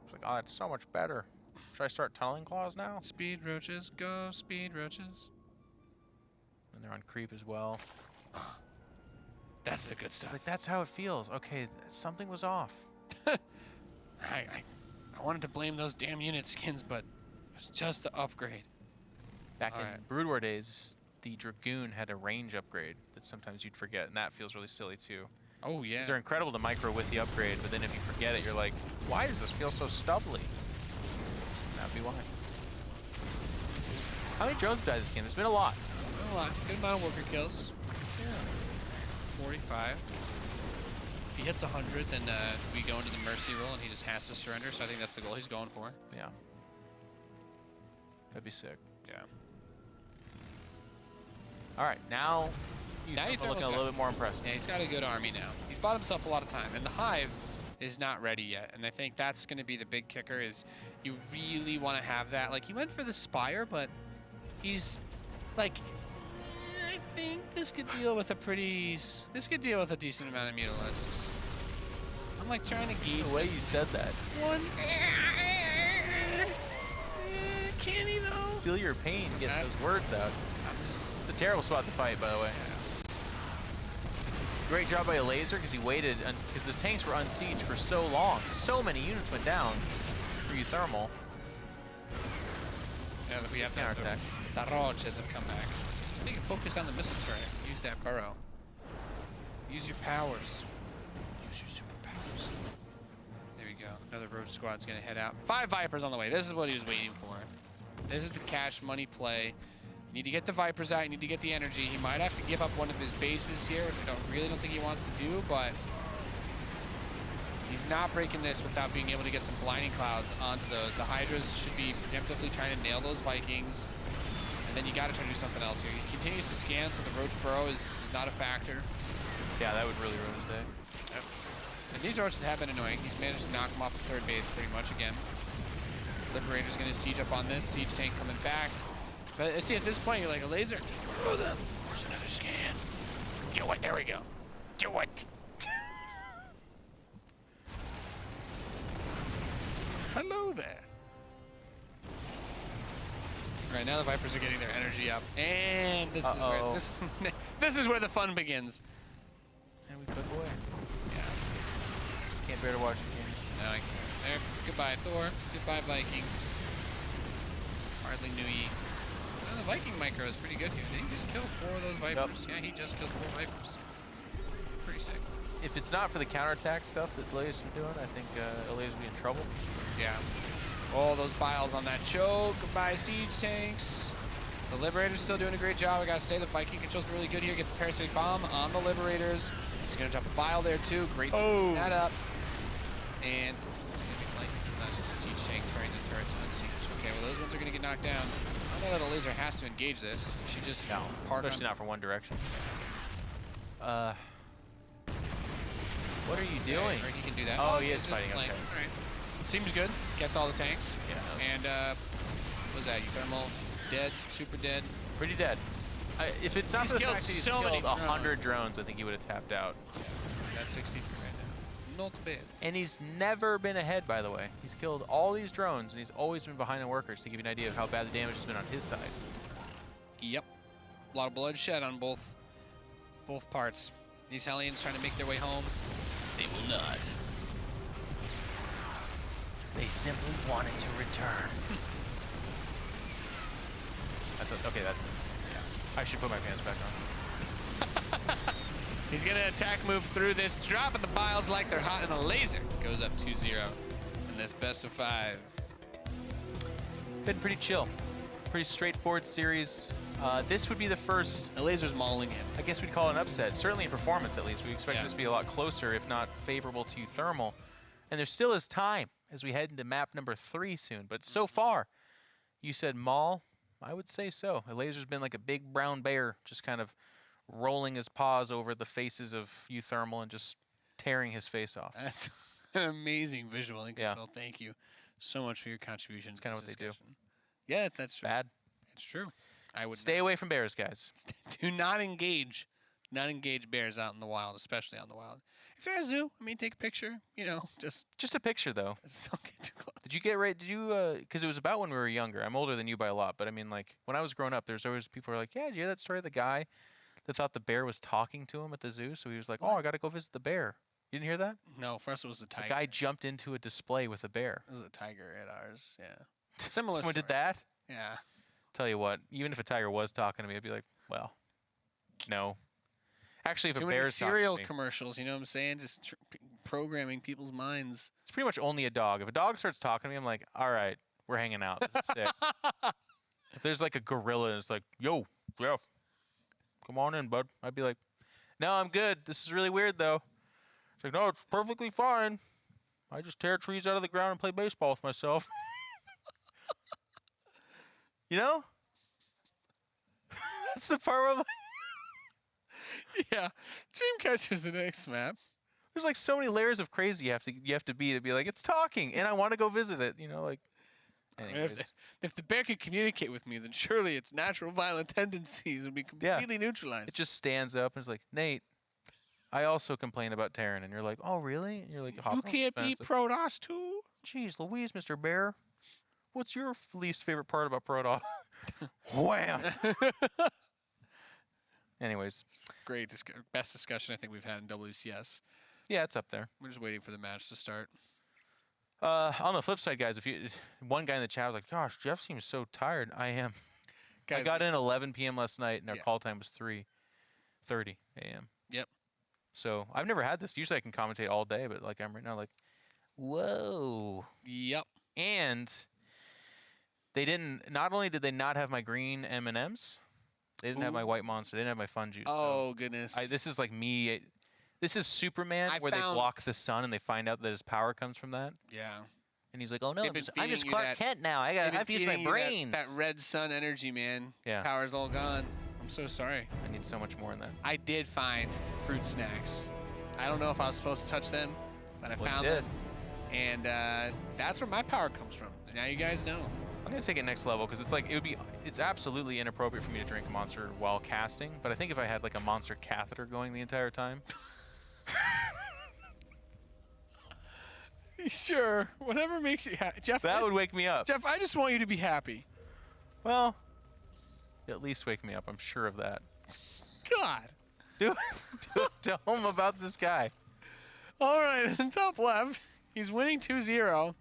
It's like, oh, it's so much better. Should I start tunneling claws now? Speed roaches, go speed roaches. And they're on creep as well. That's the good It's stuff. like, that's how it feels. Okay, something was off. I wanted to blame those damn unit skins, but it was just the upgrade. Back in Brood War days, the Dragoon had a range upgrade that sometimes you'd forget, and that feels really silly too. Oh, yeah. They're incredible to micro with the upgrade, but then if you forget it, you're like, why does this feel so stubbly? That'd be why. How many drones died this game? It's been a lot. A lot. Good amount of worker kills. Yeah. 45. If he hits 100, then we go into the mercy roll, and he just has to surrender. So I think that's the goal he's going for. Yeah. That'd be sick. Yeah. All right, now Now you're looking a little bit more impressive. Yeah, he's got a good army now. He's bought himself a lot of time, and the Hive is not ready yet. And I think that's going to be the big kicker. Is you really want to have that. Like, he went for the Spire, but he's like, I think this could deal with a decent amount of Mutalisks. I'm like trying to gauge The way you said that. one. Can he though? Feel your pain getting those words out. It's a terrible spot to fight, by the way. Yeah. Great job by Elazer because he waited, because the tanks were unsieged for so long. So many units went down for uThermal. Yeah, we have that. Counterattack. The roaches have come back. You can focus on the missile turret. Use that burrow. Use your powers. Use your superpowers. There we go. Another roach squad's gonna head out. 5 Vipers on the way. This is what he was waiting for. This is the cash money play. You need to get the Vipers out. You need to get the energy. He might have to give up one of his bases here, which I really don't think he wants to do, but he's not breaking this without being able to get some blinding clouds onto those. The Hydras should be preemptively trying to nail those Vikings. And then you got to try to do something else here. He continues to scan, so the Roach Burrow is not a factor. Yeah, that would really ruin his day. Yep. And these Roaches have been annoying. He's managed to knock him off the third base pretty much again. Liberator's going to siege up on this. Siege tank coming back. But see, at this point, you're like, Elazer, just throw them. Force another scan. Do it. There we go. Do it. Hello there. All right, now the Vipers are getting their energy up, and this is where this is where the fun begins. And we click away. Yeah. Can't bear to watch the game. No, I can't. There. Goodbye, Thor. Goodbye, Vikings. Hardly knew ye. The Viking micro is pretty good here. Did he just kill 4 of those Vipers? Yep. Yeah, he just killed 4 Vipers. Pretty sick. If it's not for the counterattack stuff that Elazer is doing, I think Elazer would be in trouble. Yeah. Oh, those biles on that choke. Goodbye, siege tanks. The Liberator's still doing a great job. I gotta say, the Viking control's really good here. Gets a parasitic bomb on the Liberators. He's gonna drop a bile there too. Great to clean that up. And that's just a siege tank turning the turret to unsiege. Okay, well those ones are gonna get knocked down. I know that Elazer has to engage this. You should just park especially not from one direction. What are you doing? Or he can do that. Oh, he is fighting. Okay. All right. Seems good. Gets all the tanks. Yeah. And what was that? uThermal dead, super dead. Pretty dead. If it's not He's for the killed fact that he's so many killed 100 drones, I think he would have tapped out. He's at 63 right now. Not bad. And he's never been ahead, by the way. He's killed all these drones, and he's always been behind the workers to give you an idea of how bad the damage has been on his side. Yep. A lot of bloodshed on both parts. These Hellions trying to make their way home. They will not. They simply wanted to return. Okay, that's it. Yeah. I should put my pants back on. He's going to attack move through this, dropping the biles like they're hot, and the Laser goes up 2-0 in this best of 5. Been pretty chill. Pretty straightforward series. This would be the first. Elazer's mauling him. I guess we'd call it an upset. Certainly in performance, at least. We expect this to be a lot closer, if not favorable to uThermal. And there still is time as we head into map number 3 soon. But so far, you said maul. I would say so. Elazer's been like a big brown bear, just kind of rolling his paws over the faces of uThermal and just tearing his face off. That's an amazing visual. Yeah. Well, thank you so much for your contribution. That's kind of what they do. Yeah, that's true. Bad. It's true. I would stay away from bears, guys. Do not engage bears out in the wild, especially out in the wild. If you're at a zoo, I mean, take a picture. You know, just a picture though. Just don't get too close. Did you get right? Did you? Because it was about when we were younger. I'm older than you by a lot, but I mean, like when I was growing up, there's always people who are like, "Yeah, did you hear that story of the guy that thought the bear was talking to him at the zoo?" So he was like, "Oh, I got to go visit the bear." You didn't hear that? No, for us it was the tiger. The guy jumped into a display with a bear. It was a tiger at ours. Yeah. Similar. Someone did that? Yeah. Tell you what, even if a tiger was talking to me, I'd be like, well, no. Actually, if Too a many bear's cereal talking to me, commercials, you know what I'm saying? Just programming people's minds. it's pretty much only a dog. If a dog starts talking to me, I'm like, all right, we're hanging out. This is sick. If there's like a gorilla and it's like, yo, Jeff, come on in, bud. I'd be like, no, I'm good. This is really weird, though. It's like, no, it's perfectly fine. I just tear trees out of the ground and play baseball with myself. You know? That's the part where I'm like, yeah. Dreamcatcher's the next map. there's like so many layers of crazy you have to be like, it's talking and I want to go visit it, you know, like anyways. If the bear could communicate with me, then surely its natural violent tendencies would be completely neutralized. It just stands up and is like, Nate, I also complain about Terran, and you're like, oh really? And you're like, you can't beat Protoss too? Jeez Louise, Mr. Bear. What's your least favorite part about Protoss? Wham! Anyways. Great. Best discussion I think we've had in WCS. Yeah, it's up there. We're just waiting for the match to start. On the flip side, guys, one guy in the chat was like, gosh, Jeff seems so tired. I am. Guys, I got in 11 p.m. last night, and our call time was 3:30 a.m. Yep. So I've never had this. Usually I can commentate all day, but like I'm right now like, whoa. Yep. And They didn't. Not only did they not have my green M&Ms, they didn't have my white monster. They didn't have my fun juice. Oh, goodness. This is like me. This is Superman, where they block the sun and they find out that his power comes from that. Yeah. And he's like, "Oh no, I'm just feeding you Clark Kent now. I have to use my brains." That red sun energy, man. Yeah. Power's all gone. I'm so sorry. I need so much more in that. I did find fruit snacks. I don't know if I was supposed to touch them, but I found them. And that's where my power comes from. Now you guys know. I'm gonna take it next level because it's like it's absolutely inappropriate for me to drink a monster while casting. But I think if I had like a monster catheter going the entire time. Sure, whatever makes you happy, Jeff. That would wake me up. Jeff, I just want you to be happy. Well, at least wake me up. I'm sure of that. God. Tell him about this guy. All right, in top left, he's winning 2-0.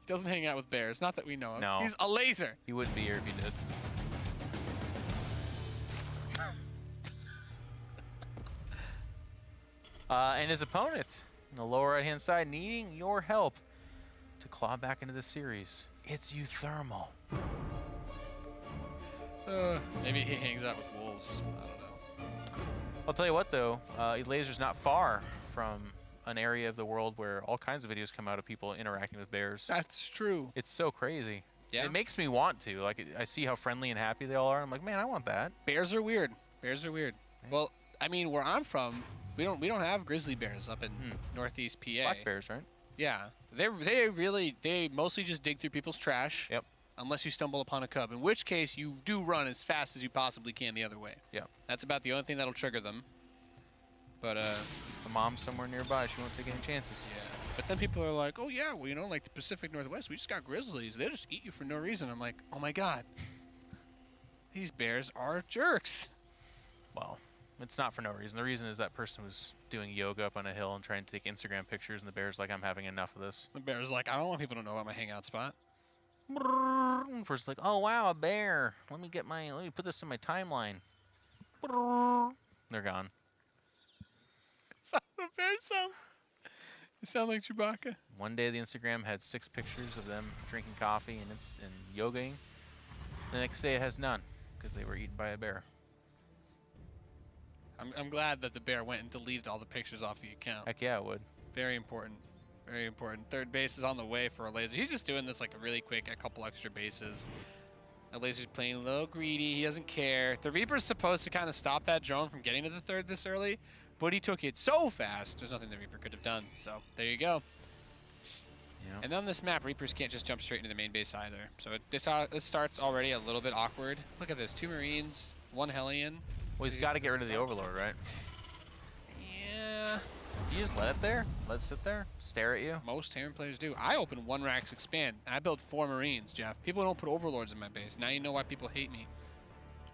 He doesn't hang out with bears, not that we know of. No. He's Elazer. He wouldn't be here if he did. And his opponent, on the lower right-hand side, needing your help to claw back into the series. It's uThermal. Maybe he hangs out with wolves. I don't know. I'll tell you what, though. Elazer's not far from an area of the world where all kinds of videos come out of people interacting with bears. That's true. It's so crazy. Yeah. It makes me want to. Like, I see how friendly and happy they all are. I'm like, man, I want that. Bears are weird. Bears are weird. Well, I mean, where I'm from, we don't have grizzly bears up in Northeast PA. Black bears, right? Yeah, they mostly just dig through people's trash. Yep. Unless you stumble upon a cub, in which case you do run as fast as you possibly can the other way. Yeah. That's about the only thing that'll trigger them. But the mom's somewhere nearby. She won't take any chances. Yeah. But then people are like, oh yeah, well, you know, like the Pacific Northwest, we just got grizzlies. They just eat you for no reason. I'm like, oh my God. These bears are jerks. Well, it's not for no reason. The reason is that person was doing yoga up on a hill and trying to take Instagram pictures, and the bear's like, I'm having enough of this. The bear's like, I don't want people to know about my hangout spot. And person's like, oh wow, a bear. Let me put this in my timeline. They're gone. Is that what a bear sounds? You sound like Chewbacca. One day the Instagram had 6 pictures of them drinking coffee and yogaing. The next day it has none because they were eaten by a bear. I'm glad that the bear went and deleted all the pictures off the account. Heck yeah, it would. Very important. Very important. Third base is on the way for Elazer. He's just doing this like really quick, a couple extra bases. Elazer's playing a little greedy. He doesn't care. The Reaper's supposed to kind of stop that drone from getting to the third this early, but he took it so fast. There's nothing the Reaper could have done. So there you go. Yeah. And on this map, Reapers can't just jump straight into the main base either. So this starts already a little bit awkward. Look at this. 2 Marines, 1 Hellion. Well, he's got to get rid of the Overlord, right? Yeah. Do you just let it there? Let it sit there? Stare at you? Most Terran players do. I open 1 Rax Expand. I built 4 Marines, Jeff. People don't put Overlords in my base. Now you know why people hate me.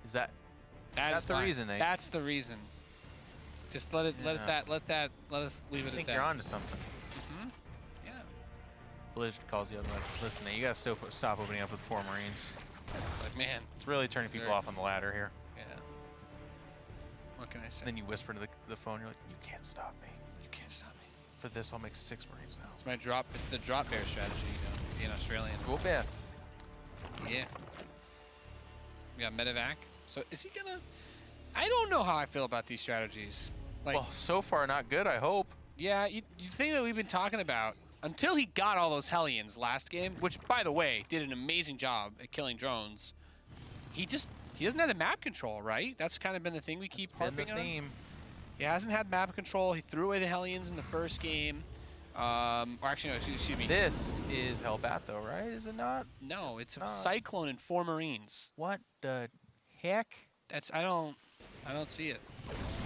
Is that's the why. reason, eh? That's the reason. Just let us leave it at that. I think you're onto something. Yeah. Blizzard calls you otherwise. Listen, you gotta stop opening up with 4 Marines. It's like, man. It's really turning people off on the ladder here. Yeah. What can I say? And then you whisper to the phone, you're like, you can't stop me. You can't stop me. For this, I'll make 6 Marines now. It's my drop. It's the drop bear strategy, you know, being Australian. Cool bear. Yeah. We got medevac. So is he gonna? I don't know how I feel about these strategies. Like, Well, so far not good, I hope. yeah, you think that we've been talking about until he got all those Hellions last game, which, by the way, did an amazing job at killing drones. He doesn't have the map control, right? That's kind of been the thing we keep harping Been the on. theme. He hasn't had map control. He threw away the Hellions in the first game. Or actually, no, excuse me. This is Hellbat, though, right? Is it not? No, it's a not. Cyclone and 4 Marines. What the heck? I don't see it.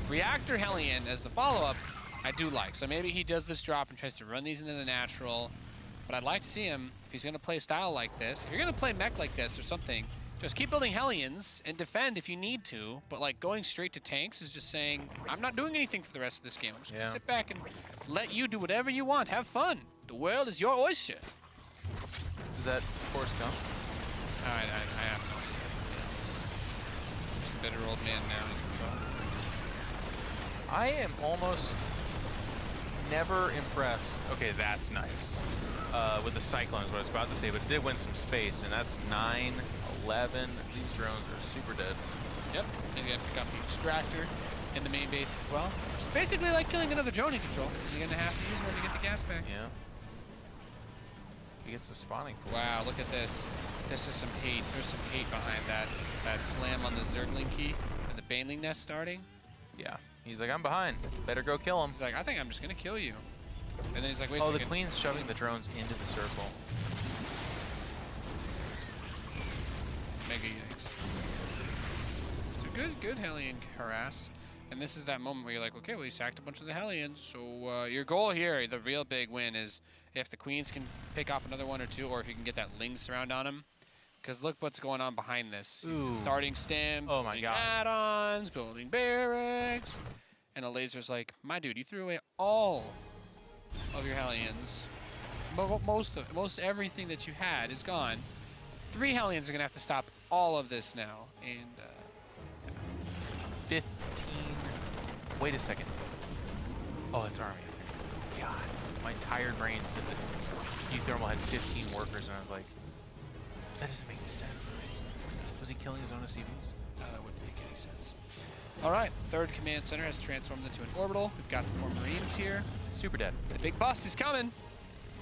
Reactor Hellion as the follow-up, I do like. So maybe he does this drop and tries to run these into the natural. But I'd like to see him, if he's going to play a style like this, if you're going to play mech like this or something, just keep building Hellions and defend if you need to. But like going straight to tanks is just saying, I'm not doing anything for the rest of this game. I'm just going to sit back and let you do whatever you want. Have fun. The world is your oyster. Is that Forrest Gump? I have no idea. Just a bitter old man now in control. I am almost never impressed. Okay, that's nice. With the Cyclone is what I was about to say, but it did win some space, and that's 9, 11. These drones are super dead. Yep, and you gotta pick up the extractor in the main base as well. It's basically like killing another drone in control, because you're gonna have to use one to get the gas back. Yeah. He gets the spawning pool. Wow, look at this. This is some hate. There's some hate behind that slam on the Zergling key and the Baneling nest starting. Yeah. He's like, I'm behind. Better go kill him. He's like, I think I'm just gonna kill you. And then he's like, wait a Oh, second. the Queen's shoving the drones into the circle. Mega Unix. It's a good Hellion harass. And this is that moment where you're like, okay, well, you sacked a bunch of the Hellions. So your goal here, the real big win, is if the Queens can pick off another one or two, or if you can get that Ling surround on him. Because look what's going on behind this. Ooh. Starting stem, Oh my God. add-ons, building barracks. And Elazer's like, my dude, you threw away all of your Hellions. Most everything that you had is gone. 3 Hellions are going to have to stop all of this now. And 15. Wait a second. Oh, it's army. Okay. God, my tired brain said that uThermal had 15 workers, and I was like, that doesn't make any sense. Was he killing his own SCVs? no, that wouldn't make any sense. All right, third command center has transformed into an orbital. We've got the 4 Marines here. Super dead. The big bus is coming.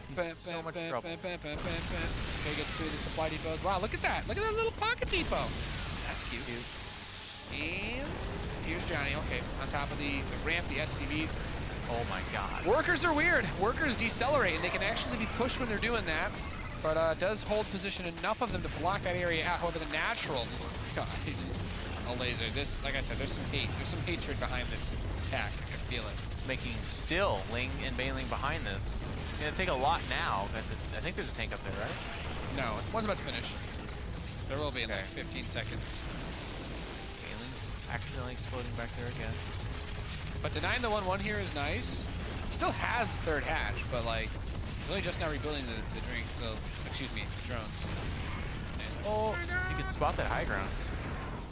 He's so much trouble. Okay, gets 2 of the supply depots. Wow, look at that. Look at that little pocket depot. That's cute. And here's Johnny. Okay, on top of the ramp, the SCVs. Oh my God. Workers are weird. Workers decelerate, and they can actually be pushed when they're doing that. But does hold position enough of them to block that area out. However, the natural, God, a laser. This, like I said, there's some hate. There's some hatred behind this attack. I can feel it. Making still Ling and Baneling behind this. It's going to take a lot now, because I think there's a tank up there, right? No, one's about to finish. There will be in Okay. like 15 seconds. Baneling's accidentally exploding back there again. But denying the 1-1 here is nice. He still has the 3rd hatch, but like, he's really just now rebuilding the drones. Nice. Oh, you can spot that high ground.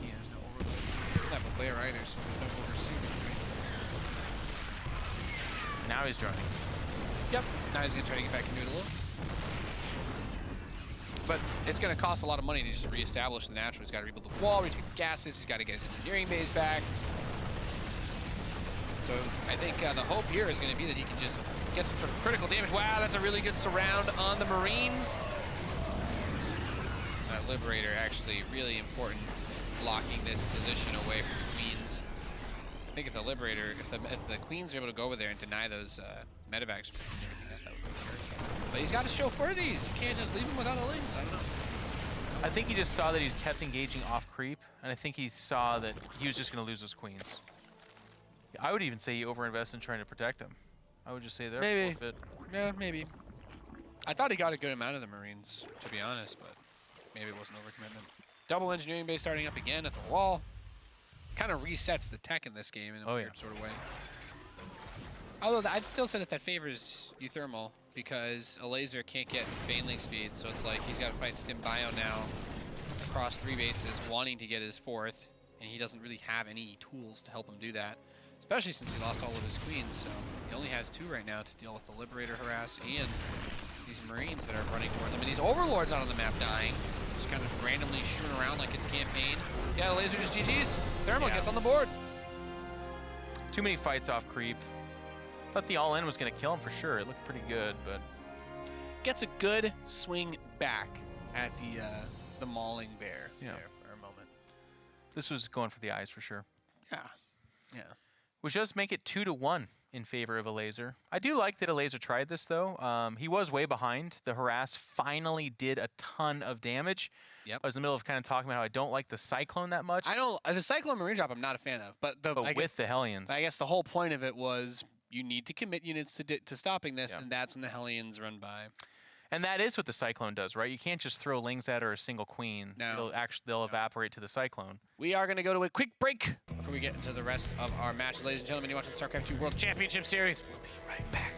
Yeah, there's no overload. There's not a layer either, so there's no overseeing. Now he's droning. Yep. Now he's gonna try to get back into it a little. But it's gonna cost a lot of money to just reestablish the natural. He's got to rebuild the wall, retake the gases. He's got to get his engineering base back. So I think the hope here is going to be that he can just get some sort of critical damage. Wow, that's a really good surround on the Marines. That Liberator actually really important, blocking this position away from the Queens. I think if the Liberator, if the Queens are able to go over there and deny those medevacs, that would be hurt. But he's got to chauffeur these. You can't just leave him without a links. I don't know. I think he just saw that he kept engaging off creep, and I think he saw that he was just going to lose those Queens. I would even say he overinvested in trying to protect him. I would just say there. Maybe. Forfeit. Yeah, maybe. I thought he got a good amount of the Marines, to be honest, but maybe it wasn't overcommitment. Double engineering base starting up again at the wall. Kind of resets the tech in this game in a weird sort of way. Although I'd still say that favors uThermal because Elazer can't get Baneling speed, so it's like he's got to fight Stim Bio now across 3 bases, wanting to get his 4th, and he doesn't really have any tools to help him do that. Especially since he lost all of his Queens, so he only has 2 right now to deal with the Liberator harass and these Marines that are running towards him. And these Overlords out on the map dying, just kind of randomly shooting around like it's campaign. Yeah, the Laser just GG's. Thermal gets on the board. Too many fights off creep. Thought the all-in was going to kill him for sure. It looked pretty good, but Gets a good swing back at the Mauling Bear there for a moment. this was going for the eyes for sure. Yeah, yeah. Which does make it 2-1 in favor of Elazer. I do like that Elazer tried this though. He was way behind. The harass finally did a ton of damage. Yep. I was in the middle of kind of talking about how I don't like the Cyclone that much. I don't. The Cyclone Marine drop, I'm not a fan of. But with the Hellions. I guess the whole point of it was you need to commit units to stopping this, and that's when the Hellions run by. And that is what the Cyclone does, right? You can't just throw Lings at her or a single Queen. No. They'll evaporate to the Cyclone. We are going to go to a quick break before we get into the rest of our matches. Ladies and gentlemen, you're watching the StarCraft 2 World Championship Series. We'll be right back.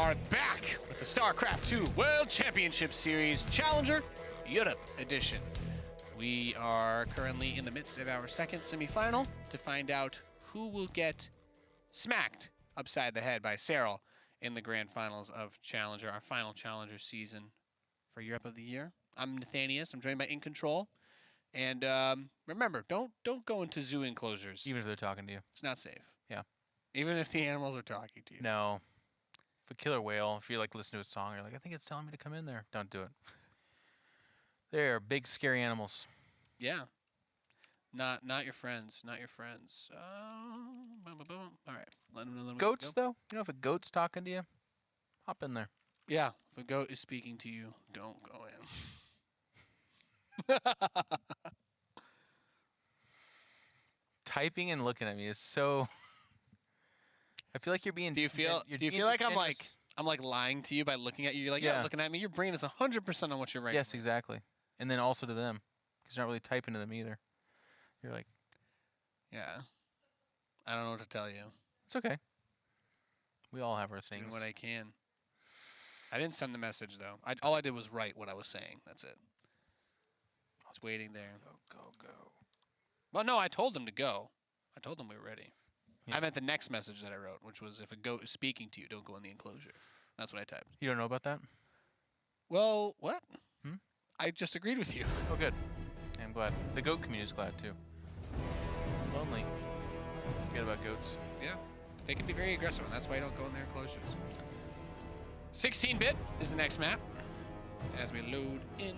are back with the StarCraft 2 World Championship Series Challenger Europe Edition. We are currently in the midst of our second semifinal to find out who will get smacked upside the head by Cyril in the grand finals of Challenger, our final Challenger season for Europe of the Year. I'm Nathanius. I'm joined by In Control. And remember, don't go into zoo enclosures. Even if they're talking to you. It's not safe. Yeah. Even if the animals are talking to you. No. If a killer whale, if you like listen to a song, you're like, I think it's telling me to come in there. Don't do it. They're big, scary animals. Yeah. Not your friends. Not your friends. All right. Let them know. Goats, though? You know, if a goat's talking to you, hop in there. Yeah. If a goat is speaking to you, don't go in. Typing and looking at me is so... I feel like you're being... Do you feel like I'm like lying to you by looking at you? You're like, yeah, looking at me. Your brain is 100% on what you're writing. Yes, exactly. And then also to them, because you're not really typing to them either. You're like... Yeah. I don't know what to tell you. It's okay. We all have our Just things. doing what I can. I didn't send the message, though. All I did was write what I was saying. That's it. It's waiting there. Go. Well, no, I told them to go. I told them we were ready. Yeah. I meant the next message that I wrote, which was, if a goat is speaking to you, don't go in the enclosure. That's what I typed. You don't know about that? Well, what? Hmm? I just agreed with you. Oh, good. I'm glad. The goat community is glad, too. Lonely. Forget about goats. Yeah. They can be very aggressive, and that's why you don't go in their enclosures. 16-bit is the next map. As we load in.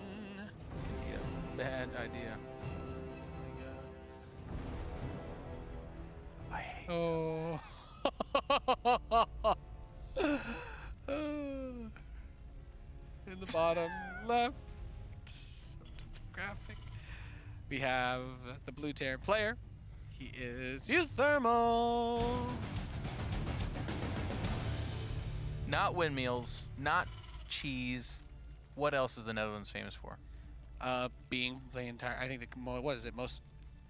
Yeah, bad idea. I hate Oh. In the bottom left graphic, we have the blue Terran player. He is uThermal. Not windmills, not cheese. What else is the Netherlands famous for? Being the entire, I think what is it?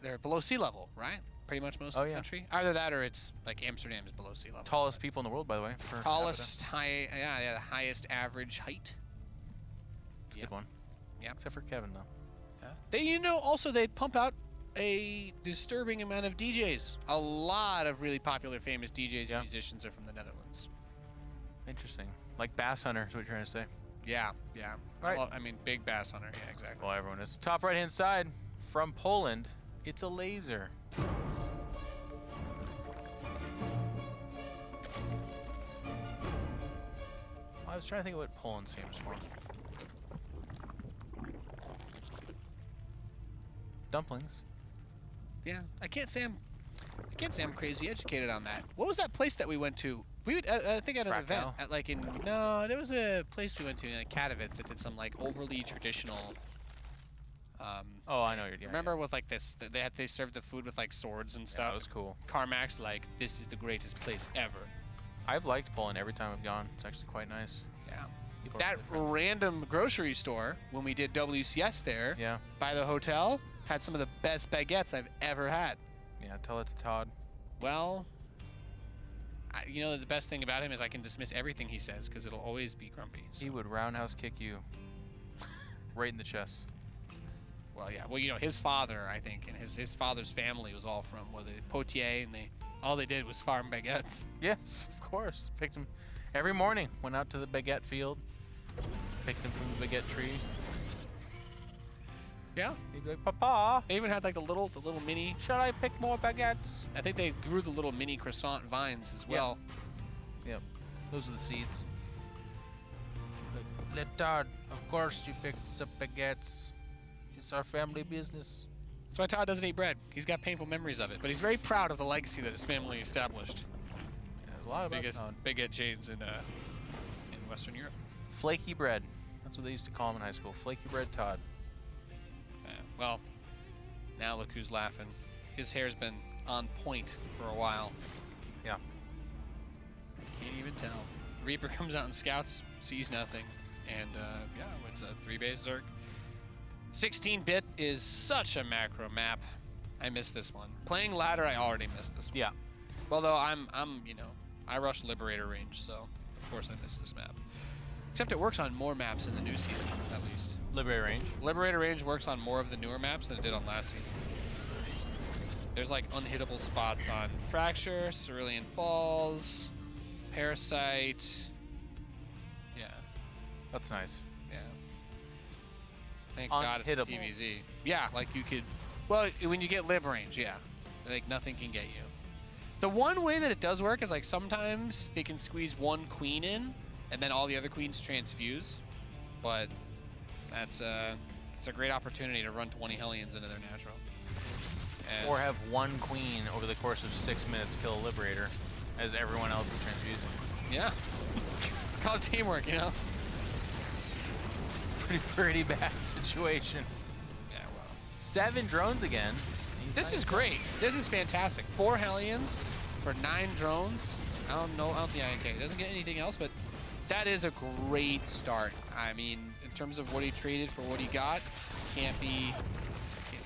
They're below sea level, right? Pretty much most of the yeah. country. Either that or it's like Amsterdam is below sea level. Tallest people in the world, by the way. Per Tallest, the highest average height. That's a good one. Yeah. Except for Kevin, though. They, also they pump out a disturbing amount of DJs. A lot of really popular, famous DJs and musicians are from the Netherlands. Interesting. Like Bass Hunter is what you're trying to say. Yeah. Right. Well, I mean, big bass hunter. Yeah, exactly. Well, everyone is. Top right-hand side, from Poland, it's Elazer. I was trying to think of what Poland's famous for. Dumplings. Yeah, I can't say I'm crazy educated on that. What was that place that we went to? I think at an event there was a place we went to in Katowice that did some like overly traditional. Oh, I know you're. Remember with like this? They served the food with like swords and stuff. Yeah, that was cool. Carmack's like, this is the greatest place ever. I've liked Poland every time I've gone. It's actually quite nice. Yeah. People That random grocery store when we did WCS there. Yeah. By the hotel had some of the best baguettes I've ever had. Yeah, tell it to Todd. Well, the best thing about him is I can dismiss everything he says because it'll always be grumpy. So. He would roundhouse kick you right in the chest. Well, yeah. Well, his father, I think, and his father's family was all from Poitiers, and all they did was farm baguettes. Yes, of course. Picked him every morning. Went out to the baguette field, picked him from the baguette tree. Yeah. He'd be like, Papa. They even had like the little mini. Shall I pick more baguettes? I think they grew the little mini croissant vines as well. Yep. Those are the seeds. Let Todd, of course you picked the baguettes. It's our family business. That's why Todd doesn't eat bread. He's got painful memories of it, but he's very proud of the legacy that his family established. Yeah, there's a lot about biggest Todd. baguette chains in Western Europe. Flaky bread. That's what they used to call him in high school. Flaky bread Todd. Well, now look who's laughing. His hair's been on point for a while. Yeah. Can't even tell. Reaper comes out and scouts, sees nothing, and it's a 3-base Zerg. 16-bit is such a macro map. I missed this one. Playing ladder, I already missed this one. Yeah. Although I rush Liberator range, so Of course, I missed this map. Except it works on more maps in the new season, at least. Liberator Range. Liberator Range works on more of the newer maps than it did on last season. There's like unhittable spots on Fracture, Cerulean Falls, Parasite. Yeah. That's nice. Yeah. Thank God it's a Unhittable. TvZ. Yeah, like you could. Well, when you get Lib Range, yeah. Like nothing can get you. The one way that it does work is like sometimes they can squeeze one queen in, and then all the other queens transfuse. But it's a great opportunity to run 20 Hellions into their natural. And Or have one queen over the course of 6 minutes kill a Liberator as everyone else is transfusing. yeah. It's called teamwork, you know? Pretty bad situation. Yeah, well. 7 drones again. This is great. This is fantastic. 4 Hellions for 9 drones. I don't know. Yeah, okay. It doesn't get anything else, but that is a great start. I mean, in terms of what he traded for what he got, can't be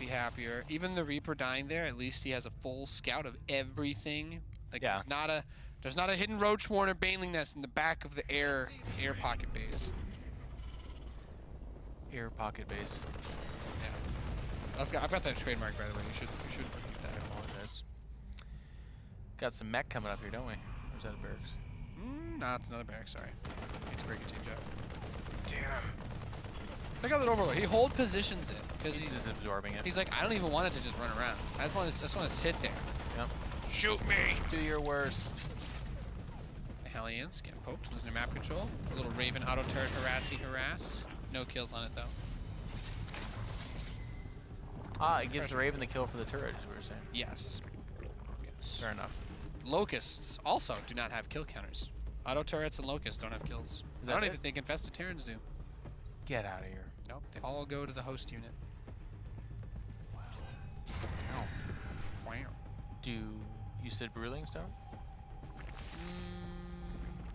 happier. Even the Reaper dying there, at least he has a full scout of everything. Like Yeah. there's not a hidden Roach Warren or Baneling nest in the back of the air pocket base. Air pocket base. Yeah. I've got that trademark, by the way. You should keep that. I apologize. Got some mech coming up here, don't we? Or is that a barracks? Nah, it's another barrack. Sorry. It's a break your team, Jeff. Damn. Look at that overlord. He hold positions it because He's just absorbing it. he's like, I don't even want it to just run around. I just want to sit there. Yep. Shoot me. Do your worst. The Hellions get poked. Losing their map control. A little Raven auto turret harass. No kills on it though. Ah, it gives the Raven the kill for the turret, is what you're saying. Yes. Yes. Fair enough. Locusts also do not have kill counters. Auto turrets and locusts don't have kills. Is I don't that even it? think Infested Terrans do. Get out of here. Nope. They all go to the host unit. Wow. Wow. You said Brewling Stone?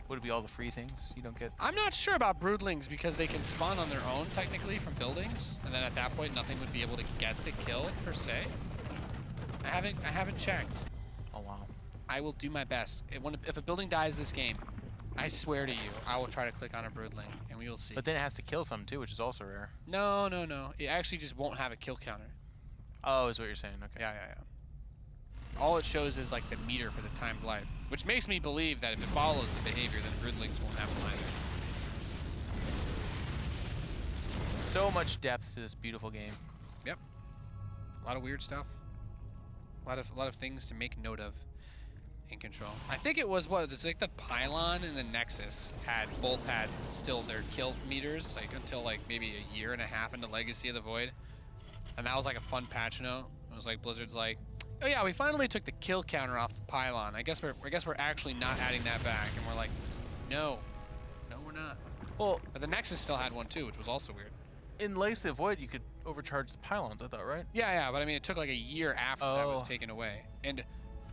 Would it be all the free things you don't get? I'm not sure about broodlings because they can spawn on their own technically from buildings, and then at that point nothing would be able to get the kill per se. I haven't checked. Oh wow. I will do my best. If a building dies this game, I swear to you, I will try to click on a broodling, and we will see. But then it has to kill some too, which is also rare. No. It actually just won't have a kill counter. Oh, is what you're saying. Okay. Yeah. All it shows is like the meter for the timed life, which makes me believe that if it follows the behavior, then broodlings won't have them either. So much depth to this beautiful game. Yep. A lot of weird stuff. A lot of things to make note of in Control. I think it was it's like the Pylon and the Nexus both had still their kill meters like until like maybe a year and a half into Legacy of the Void, and that was like a fun patch note. It was like Blizzard's like, oh yeah, we finally took the kill counter off the Pylon. I guess we're actually not adding that back, and we're like, no, we're not. Well, But the Nexus still had one too, which was also weird. in Legacy of the Void, you could overcharge the pylons, I thought, right? Yeah, but I mean, it took like a year after that was Oh. taken away, and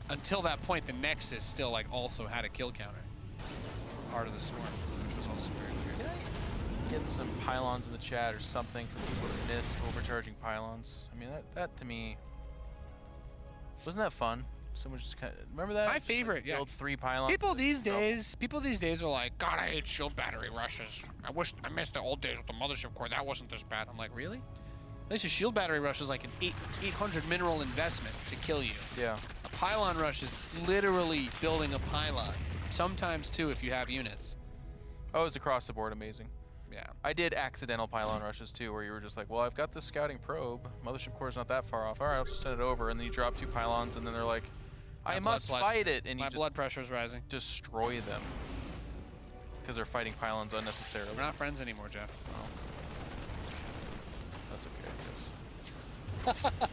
until that point, the Nexus still like also had a kill counter, part of the Swarm, which was also very weird. Can I get some pylons in the chat or something for people to miss overcharging pylons? I mean, that to me, wasn't that fun? Someone just kind of, remember that? My Just, favorite, like, yeah. build 3 pylons. People and these drop- days are like, God, I hate shield battery rushes. I missed the old days with the Mothership Core. That wasn't this bad. I'm like, really? At least a shield battery rush is like an 800 mineral investment to kill you. Yeah. A pylon rush is literally building a pylon. Sometimes too, if you have units. Oh, it was across the board amazing. Yeah. I did accidental pylon rushes too, where you were just like, well, I've got this scouting probe. Mothership Core's not that far off. All right, I'll just send it over. And then you drop 2 pylons, and then they're like, I must fight it. And you My just blood pressure is rising. destroy them. Because they're fighting pylons unnecessarily. We're not friends anymore, Jeff. Oh. That's okay, I guess.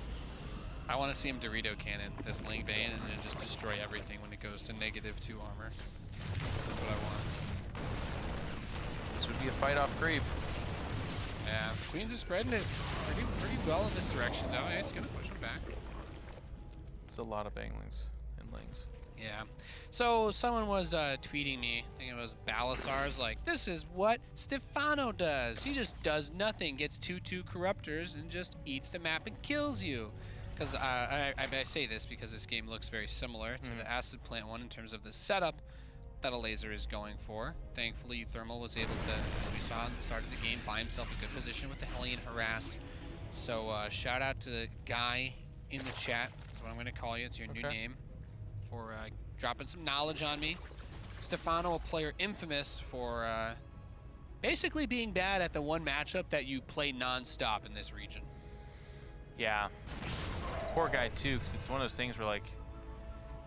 I want to see him Dorito cannon this Ling Bane and then just destroy everything when it goes to -2 armor. That's what I want. This would be a fight off creep. Yeah, Queens are spreading it pretty well in this direction though. It's gonna push him back. It's a lot of banglings and lings. Yeah. So someone was tweeting me, I think it was Balasar's, like, this is what Stefano does. He just does nothing, gets 2/2 corruptors, and just eats the map and kills you. Because I say this because this game looks very similar to the Acid Plant one in terms of the setup, that Elazer is going for. Thankfully, uThermal was able to, as we saw at the start of the game, buy himself a good position with the Hellion Harass. So shout out to the guy in the chat. That's what I'm going to call you. It's your new name. For dropping some knowledge on me. Stefano, a player infamous for basically being bad at the one matchup that you play non-stop in this region. Yeah. Poor guy, too, because it's one of those things where, like,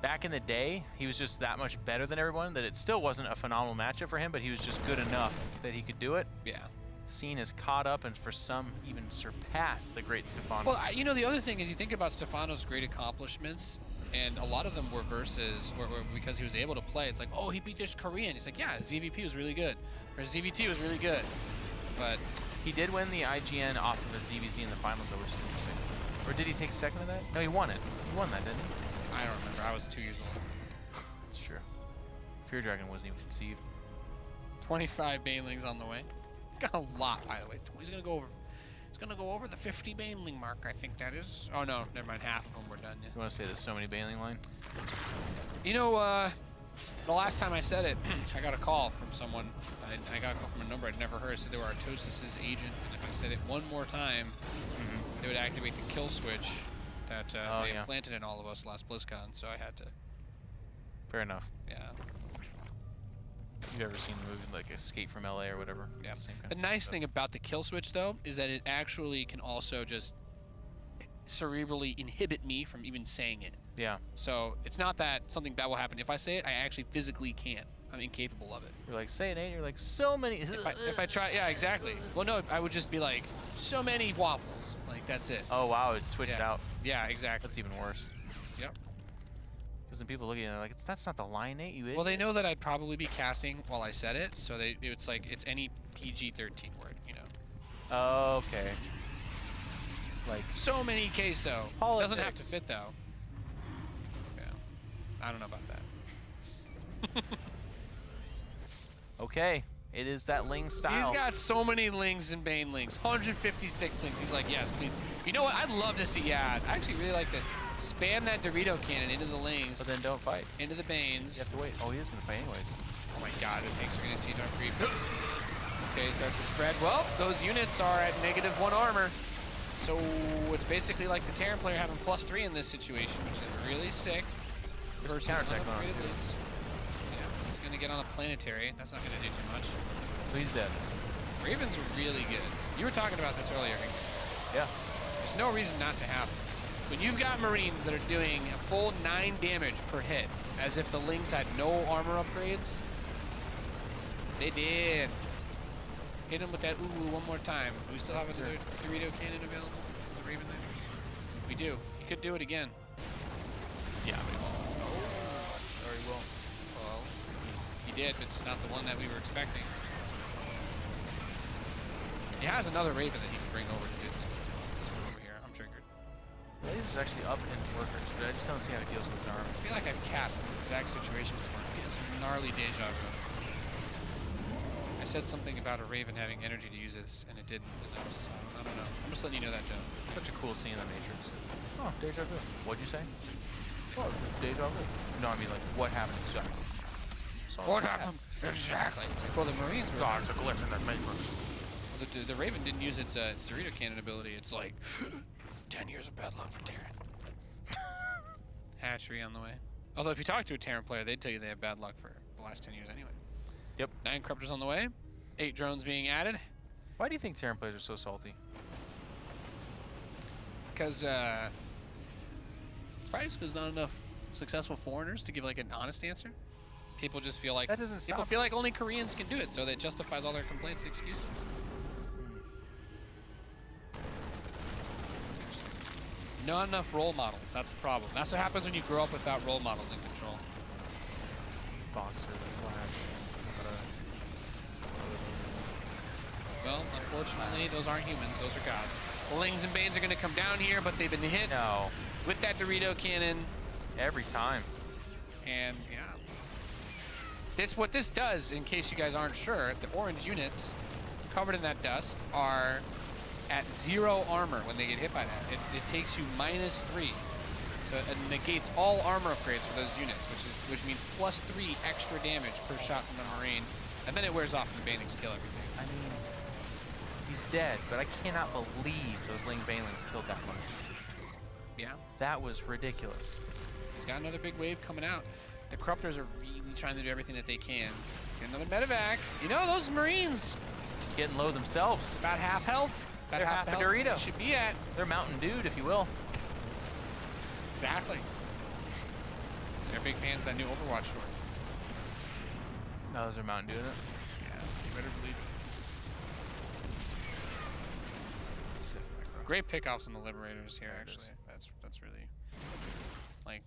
back in the day, he was just that much better than everyone that it still wasn't a phenomenal matchup for him, but he was just good enough that he could do it. Yeah. Scene has caught up and for some even surpassed the great Stefano. Well, you know, the other thing is you think about Stefano's great accomplishments, and a lot of them were versus, or because he was able to play. It's like, oh, he beat this Korean. He's like, yeah, ZVP was really good, or ZVT was really good. But he did win the IGN off of the ZVZ in the finals, though, which is interesting. Or did he take second in that? No, he won it. He won that, didn't he? I don't remember. I was 2 years old. That's true. Fear Dragon wasn't even conceived. 25 banelings on the way. He's got a lot, by the way. He's gonna go over. He's gonna go over the 50 baneling mark. I think that is. Oh no, never mind. Half of them were done. Yeah. You want to say there's so many baneling line? You know, the last time I said it, I got a call from someone. I got a call from a number I'd never heard. It said they were Artosis' agent, and if I said it one more time, they would activate the kill switch that they implanted in all of us last BlizzCon. So I had to. Fair enough. Yeah. You've ever seen the movie like Escape from LA or whatever? Yeah. Same kind The of nice stuff. thing about the kill switch, though, is that it actually can also just cerebrally inhibit me from even saying it. Yeah. So it's not that something bad will happen. If I say it, I actually physically can't. I'm incapable of it. You're like, say it, Nate. You're like, so many. If I try, yeah, exactly. Well, no, I would just be like, so many waffles. Like, that's it. Oh, wow. It's switched out. Yeah, exactly. That's even worse. Yep. Because then people look at it and they're like, that's not the line, Nate, you idiot. Well, they know that I'd probably be casting while I said it, so it's like, it's any PG-13 word, you know. Okay. Like, so many queso. Politics. Doesn't have to fit, though. Yeah. I don't know about that. okay. It is that Ling style. He's got so many Lings and Banelings. 156 Lings. He's like, yes, please. You know what? I'd love to see, yeah, I actually really like this. Spam that Dorito cannon into the Lings. But then don't fight. Into the Banes. You have to wait. Oh, he is going to fight anyways. Oh my god, the tanks are going to see Dark Creep. Okay, starts to spread. Well, those units are at -1 armor. So it's basically like the Terran player having +3 in this situation, which is really sick. Versus counterattack unupgraded Lings. Yeah, he's going to get on a planetary. That's not going to do too much. So he's dead. Ravens are really good. You were talking about this earlier. Yeah. There's no reason not to have them. When you've got Marines that are doing a full 9 damage per hit, as if the Lings had no armor upgrades, they did. Hit him with that ooh one more time. Do we still have a Dorito cannon available? Is the Raven there? We do. He could do it again. Yeah. Or he will. Well, he did, but it's not the one that we were expecting. He has another Raven that he can bring over to do this. This one over here. I'm triggered. He's actually up in workers, but I just don't see how he deals with his arm. I feel like I've cast this exact situation before. He has some gnarly deja vu. I said something about a Raven having energy to use this, and it didn't. And I don't know. I'm just letting you know that, Joe. Such a cool scene in the Matrix. Oh, deja vu. What'd you say? Oh, deja vu. No, I mean, like, what happened exactly? What happened? Exactly. It's like, well, the Marines were... God, it's a glitch in that Matrix. Well, the Raven didn't use its Dorito cannon ability. It's like, 10 years of bad luck for Terran. Hatchery on the way. Although, if you talk to a Terran player, they'd tell you they have bad luck for the last 10 years anyway. Yep. 9 Corruptors on the way. 8 drones being added. Why do you think Terran players are so salty? Because, it's probably just because not enough successful foreigners to give, like, an honest answer. People just feel like... That doesn't stop. People feel like only Koreans can do it, so that justifies all their complaints and excuses. Not enough role models. That's the problem. That's what happens when you grow up without role models in control. Boxer, Well, unfortunately, those aren't humans. Those are gods. The Lings and Banes are going to come down here, but they've been hit No. with that Dorito cannon. Every time. And, yeah. What this does, in case you guys aren't sure, the orange units covered in that dust are at 0 armor when they get hit by that. It takes you -3. So it negates all armor upgrades for those units, which means +3 extra damage per shot from a Marine. And then it wears off and the Banelings kill everything. I mean, he's dead, but I cannot believe those Ling Banelings killed that much. Yeah. That was ridiculous. He's got another big wave coming out. The Corruptors are really trying to do everything that they can. Get another medevac. You know, those Marines, Getting low themselves. about half health. About They're half the a health Dorito. they should be at. They're Mountain Dude, if you will. Exactly. They're big fans of that new Overwatch short. No, those are Mountain Dew, isn't it? Yeah, you better believe it. Great pickoffs on the Liberators here, actually. That's really, like,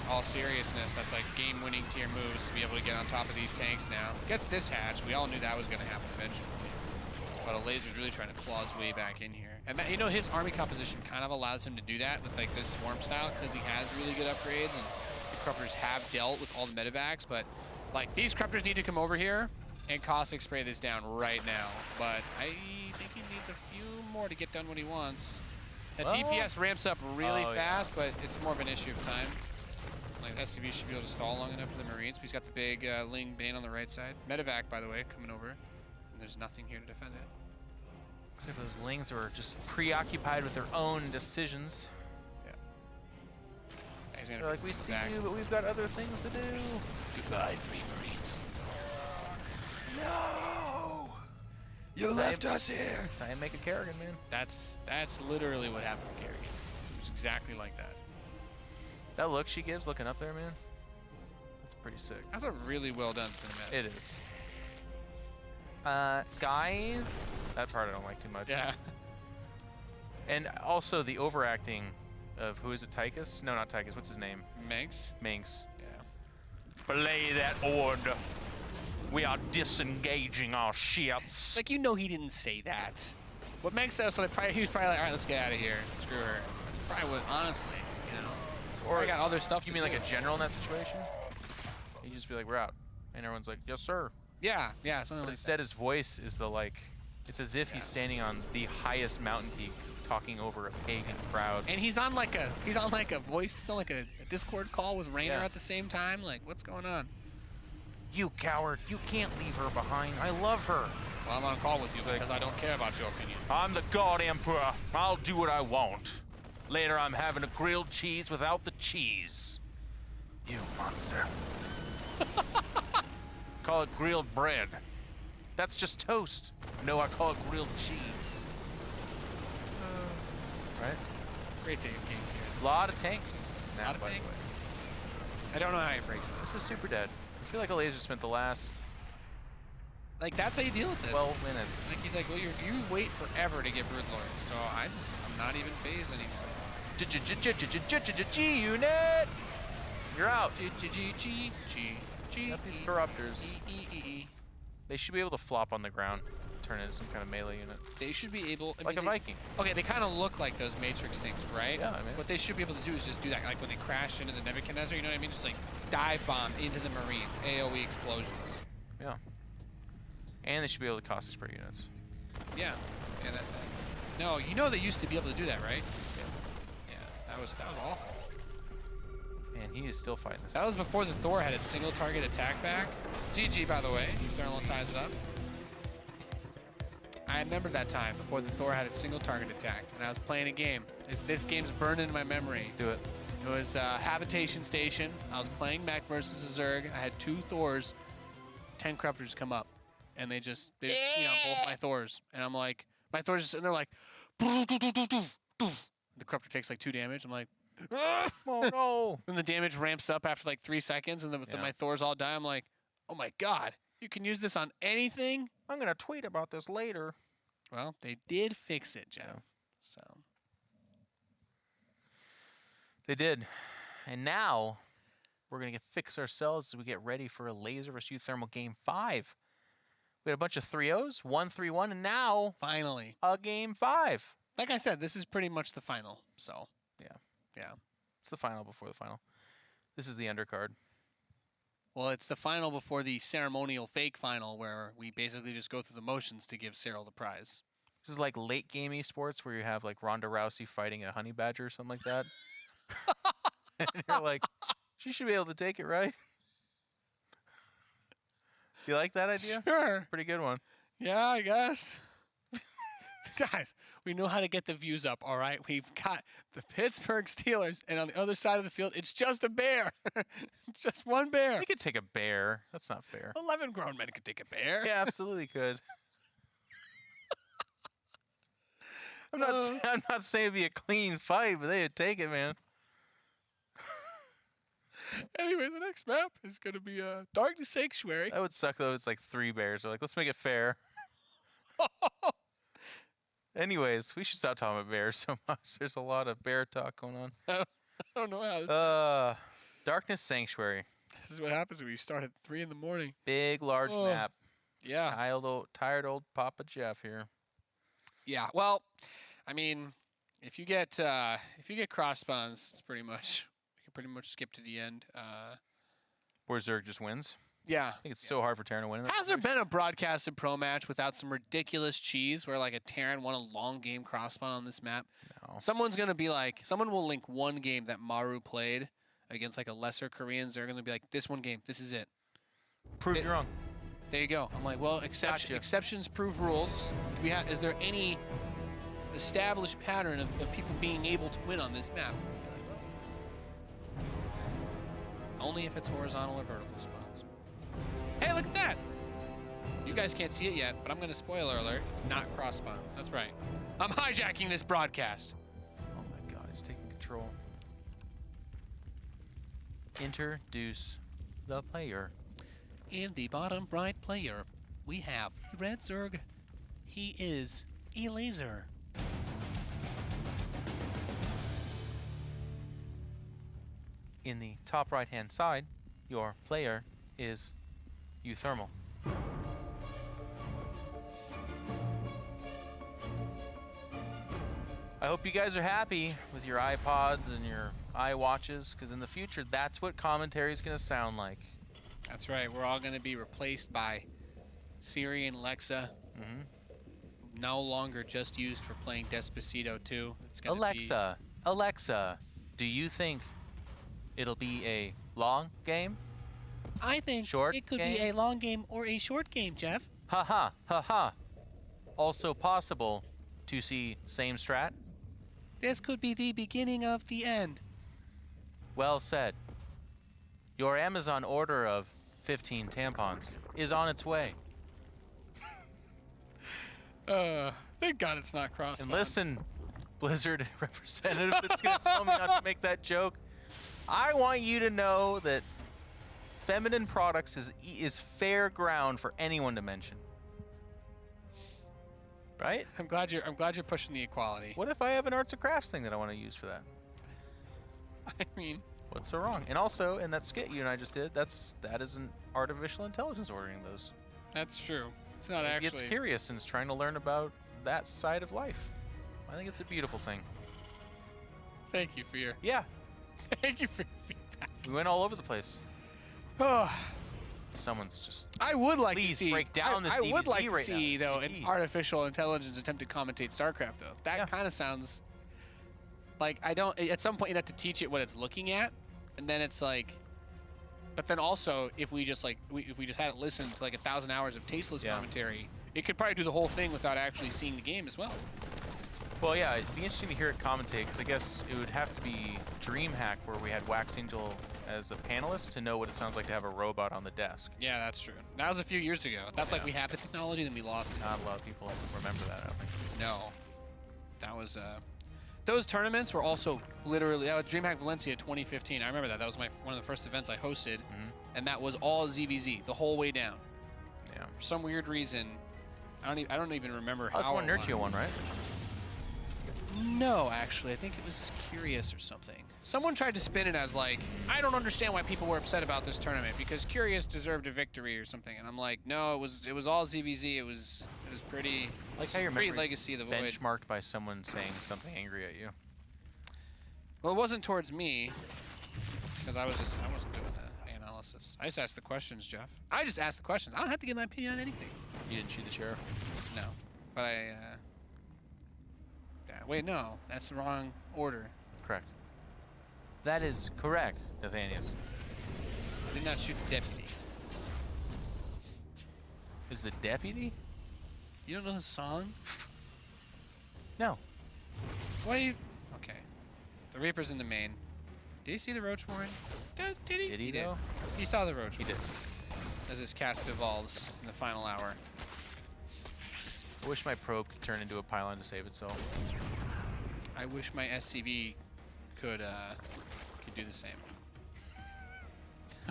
all seriousness, that's like game-winning tier moves to be able to get on top of these tanks now. Gets this hatch. We all knew that was going to happen eventually. But Elazer's really trying to claw his way back in here. And, that, you know, his army composition kind of allows him to do that with, like, this Swarm style because he has really good upgrades and the Corruptors have dealt with all the medevacs. But, like, these Corruptors need to come over here and caustic spray this down right now. But I think he needs a few more to get done what he wants. That DPS ramps up really fast, but it's more of an issue of time. Like, SCV should be able to stall long enough for the Marines, but he's got the big Ling Bane on the right side. Medevac, by the way, coming over. And there's nothing here to defend it. Except for those Lings who are just preoccupied with their own decisions. Yeah. They're like, we see you, but we've got other things to do. Goodbye, 3 Marines. No! You left us here! Try and make a Kerrigan, man. That's literally what happened to Kerrigan. It was exactly like that. That look she gives looking up there, man. That's pretty sick. That's a really well done cinematic. It is. Guys, that part I don't like too much. Yeah. And also the overacting of, who is it, Tychus? No, not Tychus. What's his name? Manx? Minx. Yeah. Belay that order. We are disengaging our ships. Like, you know he didn't say that. What Manx said, so he was probably like, all right, let's get out of here. Screw her. That's probably what, honestly, you know. Or I got other stuff You to mean do. like a general in that situation? You just be like, we're out. And everyone's like, yes, sir. Yeah, something But like instead his voice is the like, it's as if he's standing on the highest mountain peak talking over a pagan crowd. And he's on like a voice, it's on like a Discord call with Rainer at the same time. Like, what's going on? You coward, you can't leave her behind. I love her. Well, I'm on call with you because I don't care about your opinion. I'm the God Emperor. I'll do what I want. Later I'm having a grilled cheese without the cheese. You monster. Call it grilled bread. That's just toast. No, I call it grilled cheese. Right? Great day of games here. A lot of tanks. A lot of tanks. I don't know how he breaks this. This is super dead. I feel like Elazer spent the last Like, that's how you deal with this. 12 minutes. Like, he's like, well, you wait forever to get Broodlords, so I'm not even phased anymore. G-Unit! You're out. G. Got these Corruptors. They should be able to flop on the ground, turn into some kind of melee unit. They should be able... Like a Viking. Okay, they kind of look like those Matrix things, right? Yeah, I mean... What they should be able to do is just do that, like when they crash into the Nebuchadnezzar, you know what I mean? Just like dive bomb into the Marines, AoE explosions. Yeah. And they should be able to cost spray units. Yeah. No, you know they used to be able to do that, right? Yeah. That was awful. And he is still fighting this. That was before the Thor had its single target attack back. GG, by the way. uThermal ties it up. I remember that time before the Thor had its single target attack, and I was playing a game. This game's burned into my memory. Do it. It was Habitation Station. I was playing mech versus a Zerg. I had 2 Thors, 10 Corruptors come up, and they just both my Thors, and I'm like, my Thors just sitting there like, the Corruptor takes like 2 damage. I'm like, oh no! Then the damage ramps up after like 3 seconds, and then my Thors all die. I'm like, oh my god, you can use this on anything? I'm gonna tweet about this later. Well, they did fix it, Jeff. Yeah. So they did, and now we're gonna fix ourselves as we get ready for Elazer vs uThermal Game 5. We had a bunch of 3-0s, 1-3-1, and now finally a Game 5. Like I said, this is pretty much the final. So yeah, it's the final before the final. This is the undercard. Well, it's the final before the ceremonial fake final, where we basically just go through the motions to give Cyril the prize. This is like late game esports where you have like Ronda Rousey fighting a honey badger or something like that. And you're like, she should be able to take it, right? You like that idea? Sure. Pretty good one. Yeah, I guess. Guys, we know how to get the views up, all right? We've got the Pittsburgh Steelers, and on the other side of the field, it's just a bear. It's just one bear. They could take a bear. That's not fair. 11 grown men could take a bear. Yeah, absolutely could. I'm not saying it'd be a clean fight, but they'd take it, man. Anyway, the next map is going to be Darkness Sanctuary. That would suck though. It's like 3 bears. They're like, let's make it fair. Anyways, we should stop talking about bears so much. There's a lot of bear talk going on. I don't know how this Darkness Sanctuary. This is what happens when you start at 3 in the morning. Big, large map. Yeah. Tired old Papa Jeff here. Yeah. Well, I mean, if you get cross spawns, it's pretty much you can pretty much skip to the end. Where Zerg just wins. Yeah. I think it's so hard for Terran to win. Has there been a broadcasted pro match without some ridiculous cheese where like a Terran won a long game cross spawn on this map? No. Someone will link one game that Maru played against like a lesser Koreans. They're gonna be like, this one game, this is it. Prove you wrong. There you go. I'm like, well, Gotcha. exceptions prove rules. Is there any established pattern of people being able to win on this map? You're like, well, only if it's horizontal or vertical spawns. Hey, look at that! You guys can't see it yet, but I'm going to spoiler alert. It's not cross spawns. That's right. I'm hijacking this broadcast. Oh my god, he's taking control. Introduce the player. In the bottom right player, we have the Red Zerg. He is Elazer. In the top right hand side, your player is uThermal. I hope you guys are happy with your iPods and your iWatches, because in the future, that's what commentary is going to sound like. That's right. We're all going to be replaced by Siri and Alexa. Mm-hmm. No longer just used for playing Despacito 2. It's gonna Alexa, do you think it'll be a long game? I think Short it could game? be a long game or a short game, Jeff. Ha ha, ha ha. Also possible to see same strat? This could be the beginning of the end. Well said. Your Amazon order of 15 tampons is on its way. Thank God it's not cross. And listen, Blizzard representative that's going to tell me not to make that joke. I want you to know that feminine products is fair ground for anyone to mention. Right? I'm glad you're pushing the equality. What if I have an arts and crafts thing that I want to use for that? I mean, what's so wrong? And also, in that skit you and I just did, that is an artificial intelligence ordering those. That's true. It's not Maybe actually. it's curious and it's trying to learn about that side of life. I think it's a beautiful thing. Thank you for your. Yeah. Thank you for your feedback. We went all over the place. Oh, Someone's just. I would like to Please see. break down this I would DBZ like to right see now. though an DBZ. artificial intelligence attempt to commentate StarCraft though. That kind of sounds like I don't. At some point, you have to teach it what it's looking at, and then it's like. But then also, if we just had it listen to like 1,000 hours of tasteless commentary, it could probably do the whole thing without actually seeing the game as well. Well, yeah, it'd be interesting to hear it commentate, because I guess it would have to be DreamHack where we had Wax Angel as a panelist to know what it sounds like to have a robot on the desk. Yeah, that's true. That was a few years ago. That's like we had the technology, then we lost it. Not a lot of people remember that, I don't think. No. That was, those tournaments were also literally, that was DreamHack Valencia 2015. I remember that. That was one of the first events I hosted, and that was all ZVZ, the whole way down. Yeah. For some weird reason, I don't even remember how. That's one Nurture one, right? No, actually, I think it was Curious or something. Someone tried to spin it as like, I don't understand why people were upset about this tournament because Curious deserved a victory or something, and I'm like, no, it was all ZVZ. It was pretty. Like how your pretty memory Legacy of the Void. benchmarked by someone saying something angry at you. Well, it wasn't towards me because I wasn't doing the analysis. I just asked the questions, Jeff. I just asked the questions. I don't have to give my opinion on anything. You didn't shoot the sheriff? No, but I. Yeah, wait, no, that's the wrong order. Correct. That is correct, Nathaniel. I did not shoot the deputy. Is the deputy? You don't know the song? No. Why you? Okay. The Reaper's in the main. Did he see the Roach Warren? Did he? Did he did. though? He saw the Roach He Warren. did. As his cast evolves in the final hour. I wish my probe could turn into a pylon to save itself. I wish my SCV could do the same.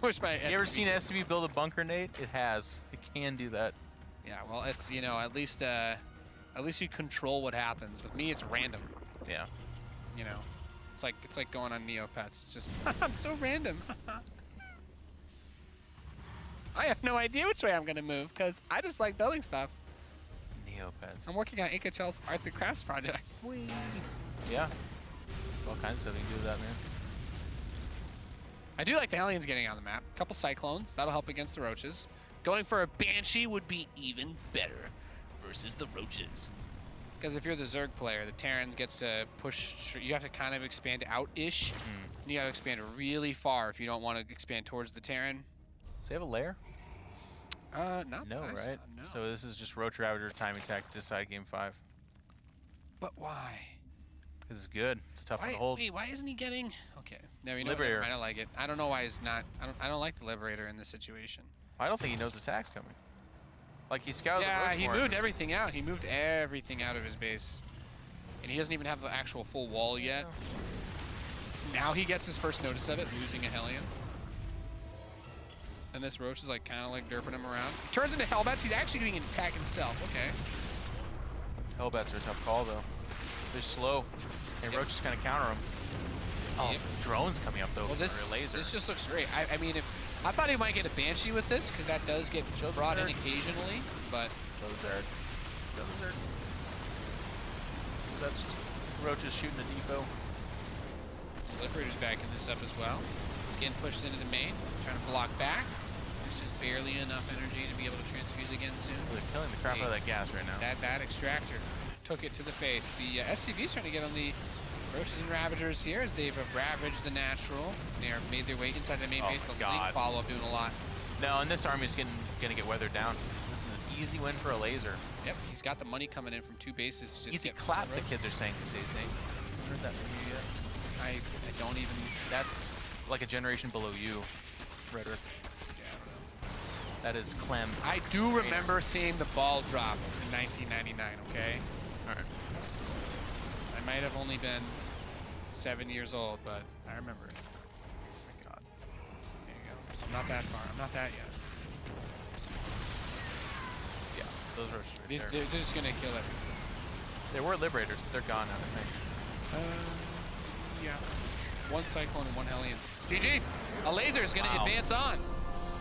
I wish my SCV You ever seen SCV build a bunker, Nate? It has. It can do that. Yeah, well, it's, you know, at least you control what happens. With me, it's random. Yeah. You know, it's like going on Neopets. It's just I'm so random. I have no idea which way I'm gonna move because I just like building stuff. Neopets. I'm working on Incachel's Arts and Crafts project. Sweet. Yeah. All kinds of stuff you can do with that, man. I do like the Hellions getting on the map. A couple Cyclones, that'll help against the Roaches. Going for a Banshee would be even better versus the Roaches. Because if you're the Zerg player, the Terran gets to push, you have to kind of expand out-ish. And you gotta expand really far if you don't want to expand towards the Terran. Does he have a lair? Not No, that I saw, right? no. So this is just Roach Ravager timing attack to decide game 5. But why? This is good. It's a tough one to hold. Wait, why isn't he getting? Okay, never. You know, Liberator. I don't like it. I don't know why he's not. I don't like the Liberator in this situation. I don't think he knows attack's coming. Like he scouted the Yeah, Roach he Warren. moved everything out. He moved everything out of his base, and he doesn't even have the actual full wall yet. Now he gets his first notice of it, losing a Hellion. And this Roach is like kind of like derping him around. Turns into Hellbats. He's actually doing an attack himself. Okay. Hellbats are a tough call though. They're slow. And Yep. Roaches kind of counter them. Oh, Yep. drones coming up though. Well, for this a laser. just looks great. I mean, if I thought he might get a Banshee with this, because that does get Show the brought in Zerg. occasionally, but Show the Zerg. Show the Zerg. That's just Roaches shooting a depot. Liberator's backing this up as well. He's getting pushed into the main, trying to block back. There's just barely enough energy to be able to transfuse again soon. They're killing the crap out of that gas right now. That bad extractor took it to the face. The SCV's trying to get on the Roaches and Ravagers here as they've ravaged the natural. They have made their way inside the main Oh base. my The God. Link follow-up doing a lot. No, and this army's gonna get weathered down. This is an easy win for a laser. Yep, he's got the money coming in from 2 bases to just Easy get clap, the Roaches. kids are saying these days, Nate. Haven't heard that from you yet. I don't even. That's like a generation below you rhetoric. Yeah, I don't know. That is Clem. I do remember seeing the ball drop in 1999, okay? Alright. I might have only been 7 years old, but I remember it. Oh my god. There you go. I'm not that far. I'm not that yet. Yeah, those Roaches right These, there. they're just gonna kill everything. They were Liberators, but they're gone now, I think. Yeah. 1 Cyclone and 1 Hellion. GG! Elazer is gonna Wow. advance on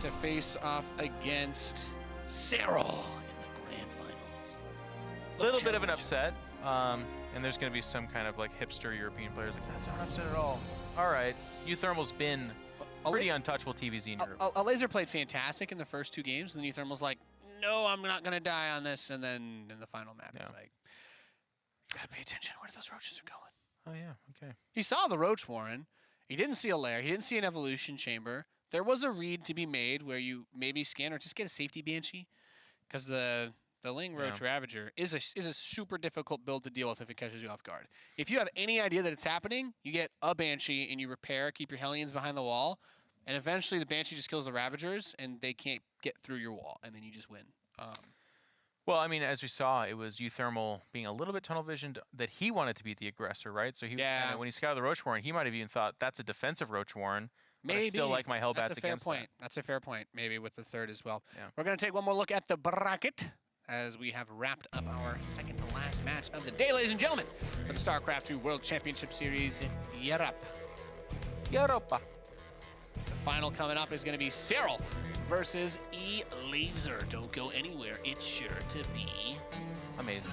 to face off against Cyril in the grand finals. A little bit of an upset. And there's going to be some kind of like hipster European players like, that's not an upset at all. All right, uThermal's been pretty untouchable TvZ in Europe. Elazer played fantastic in the first 2 games, and then uThermal's like, no, I'm not gonna die on this, and then in the final map, it's like, gotta pay attention where those Roaches are going. Oh yeah, okay. He saw the Roach Warren. He didn't see a lair. He didn't see an evolution chamber. There was a read to be made where you maybe scan or just get a safety Banshee, because the Ling Roach Ravager is a super difficult build to deal with if it catches you off guard. If you have any idea that it's happening, you get a Banshee and you repair, keep your Hellions behind the wall, and eventually the Banshee just kills the Ravagers and they can't get through your wall, and then you just win. Well, I mean, as we saw, it was uThermal being a little bit tunnel visioned that he wanted to be the aggressor, right? So he Yeah. when he scouted the Roach Warren, he might have even thought that's a defensive Roach Warren. But Maybe. I still like my Hellbats That's a fair against point. that. That's a fair point, maybe with the third as well. Yeah. We're going to take one more look at the bracket as we have wrapped up our second to last match of the day, ladies and gentlemen, for the StarCraft 2 World Championship Series Europe. Europa. The final coming up is going to be Cyril versus Elazer. Don't go anywhere. It's sure to be Amazing.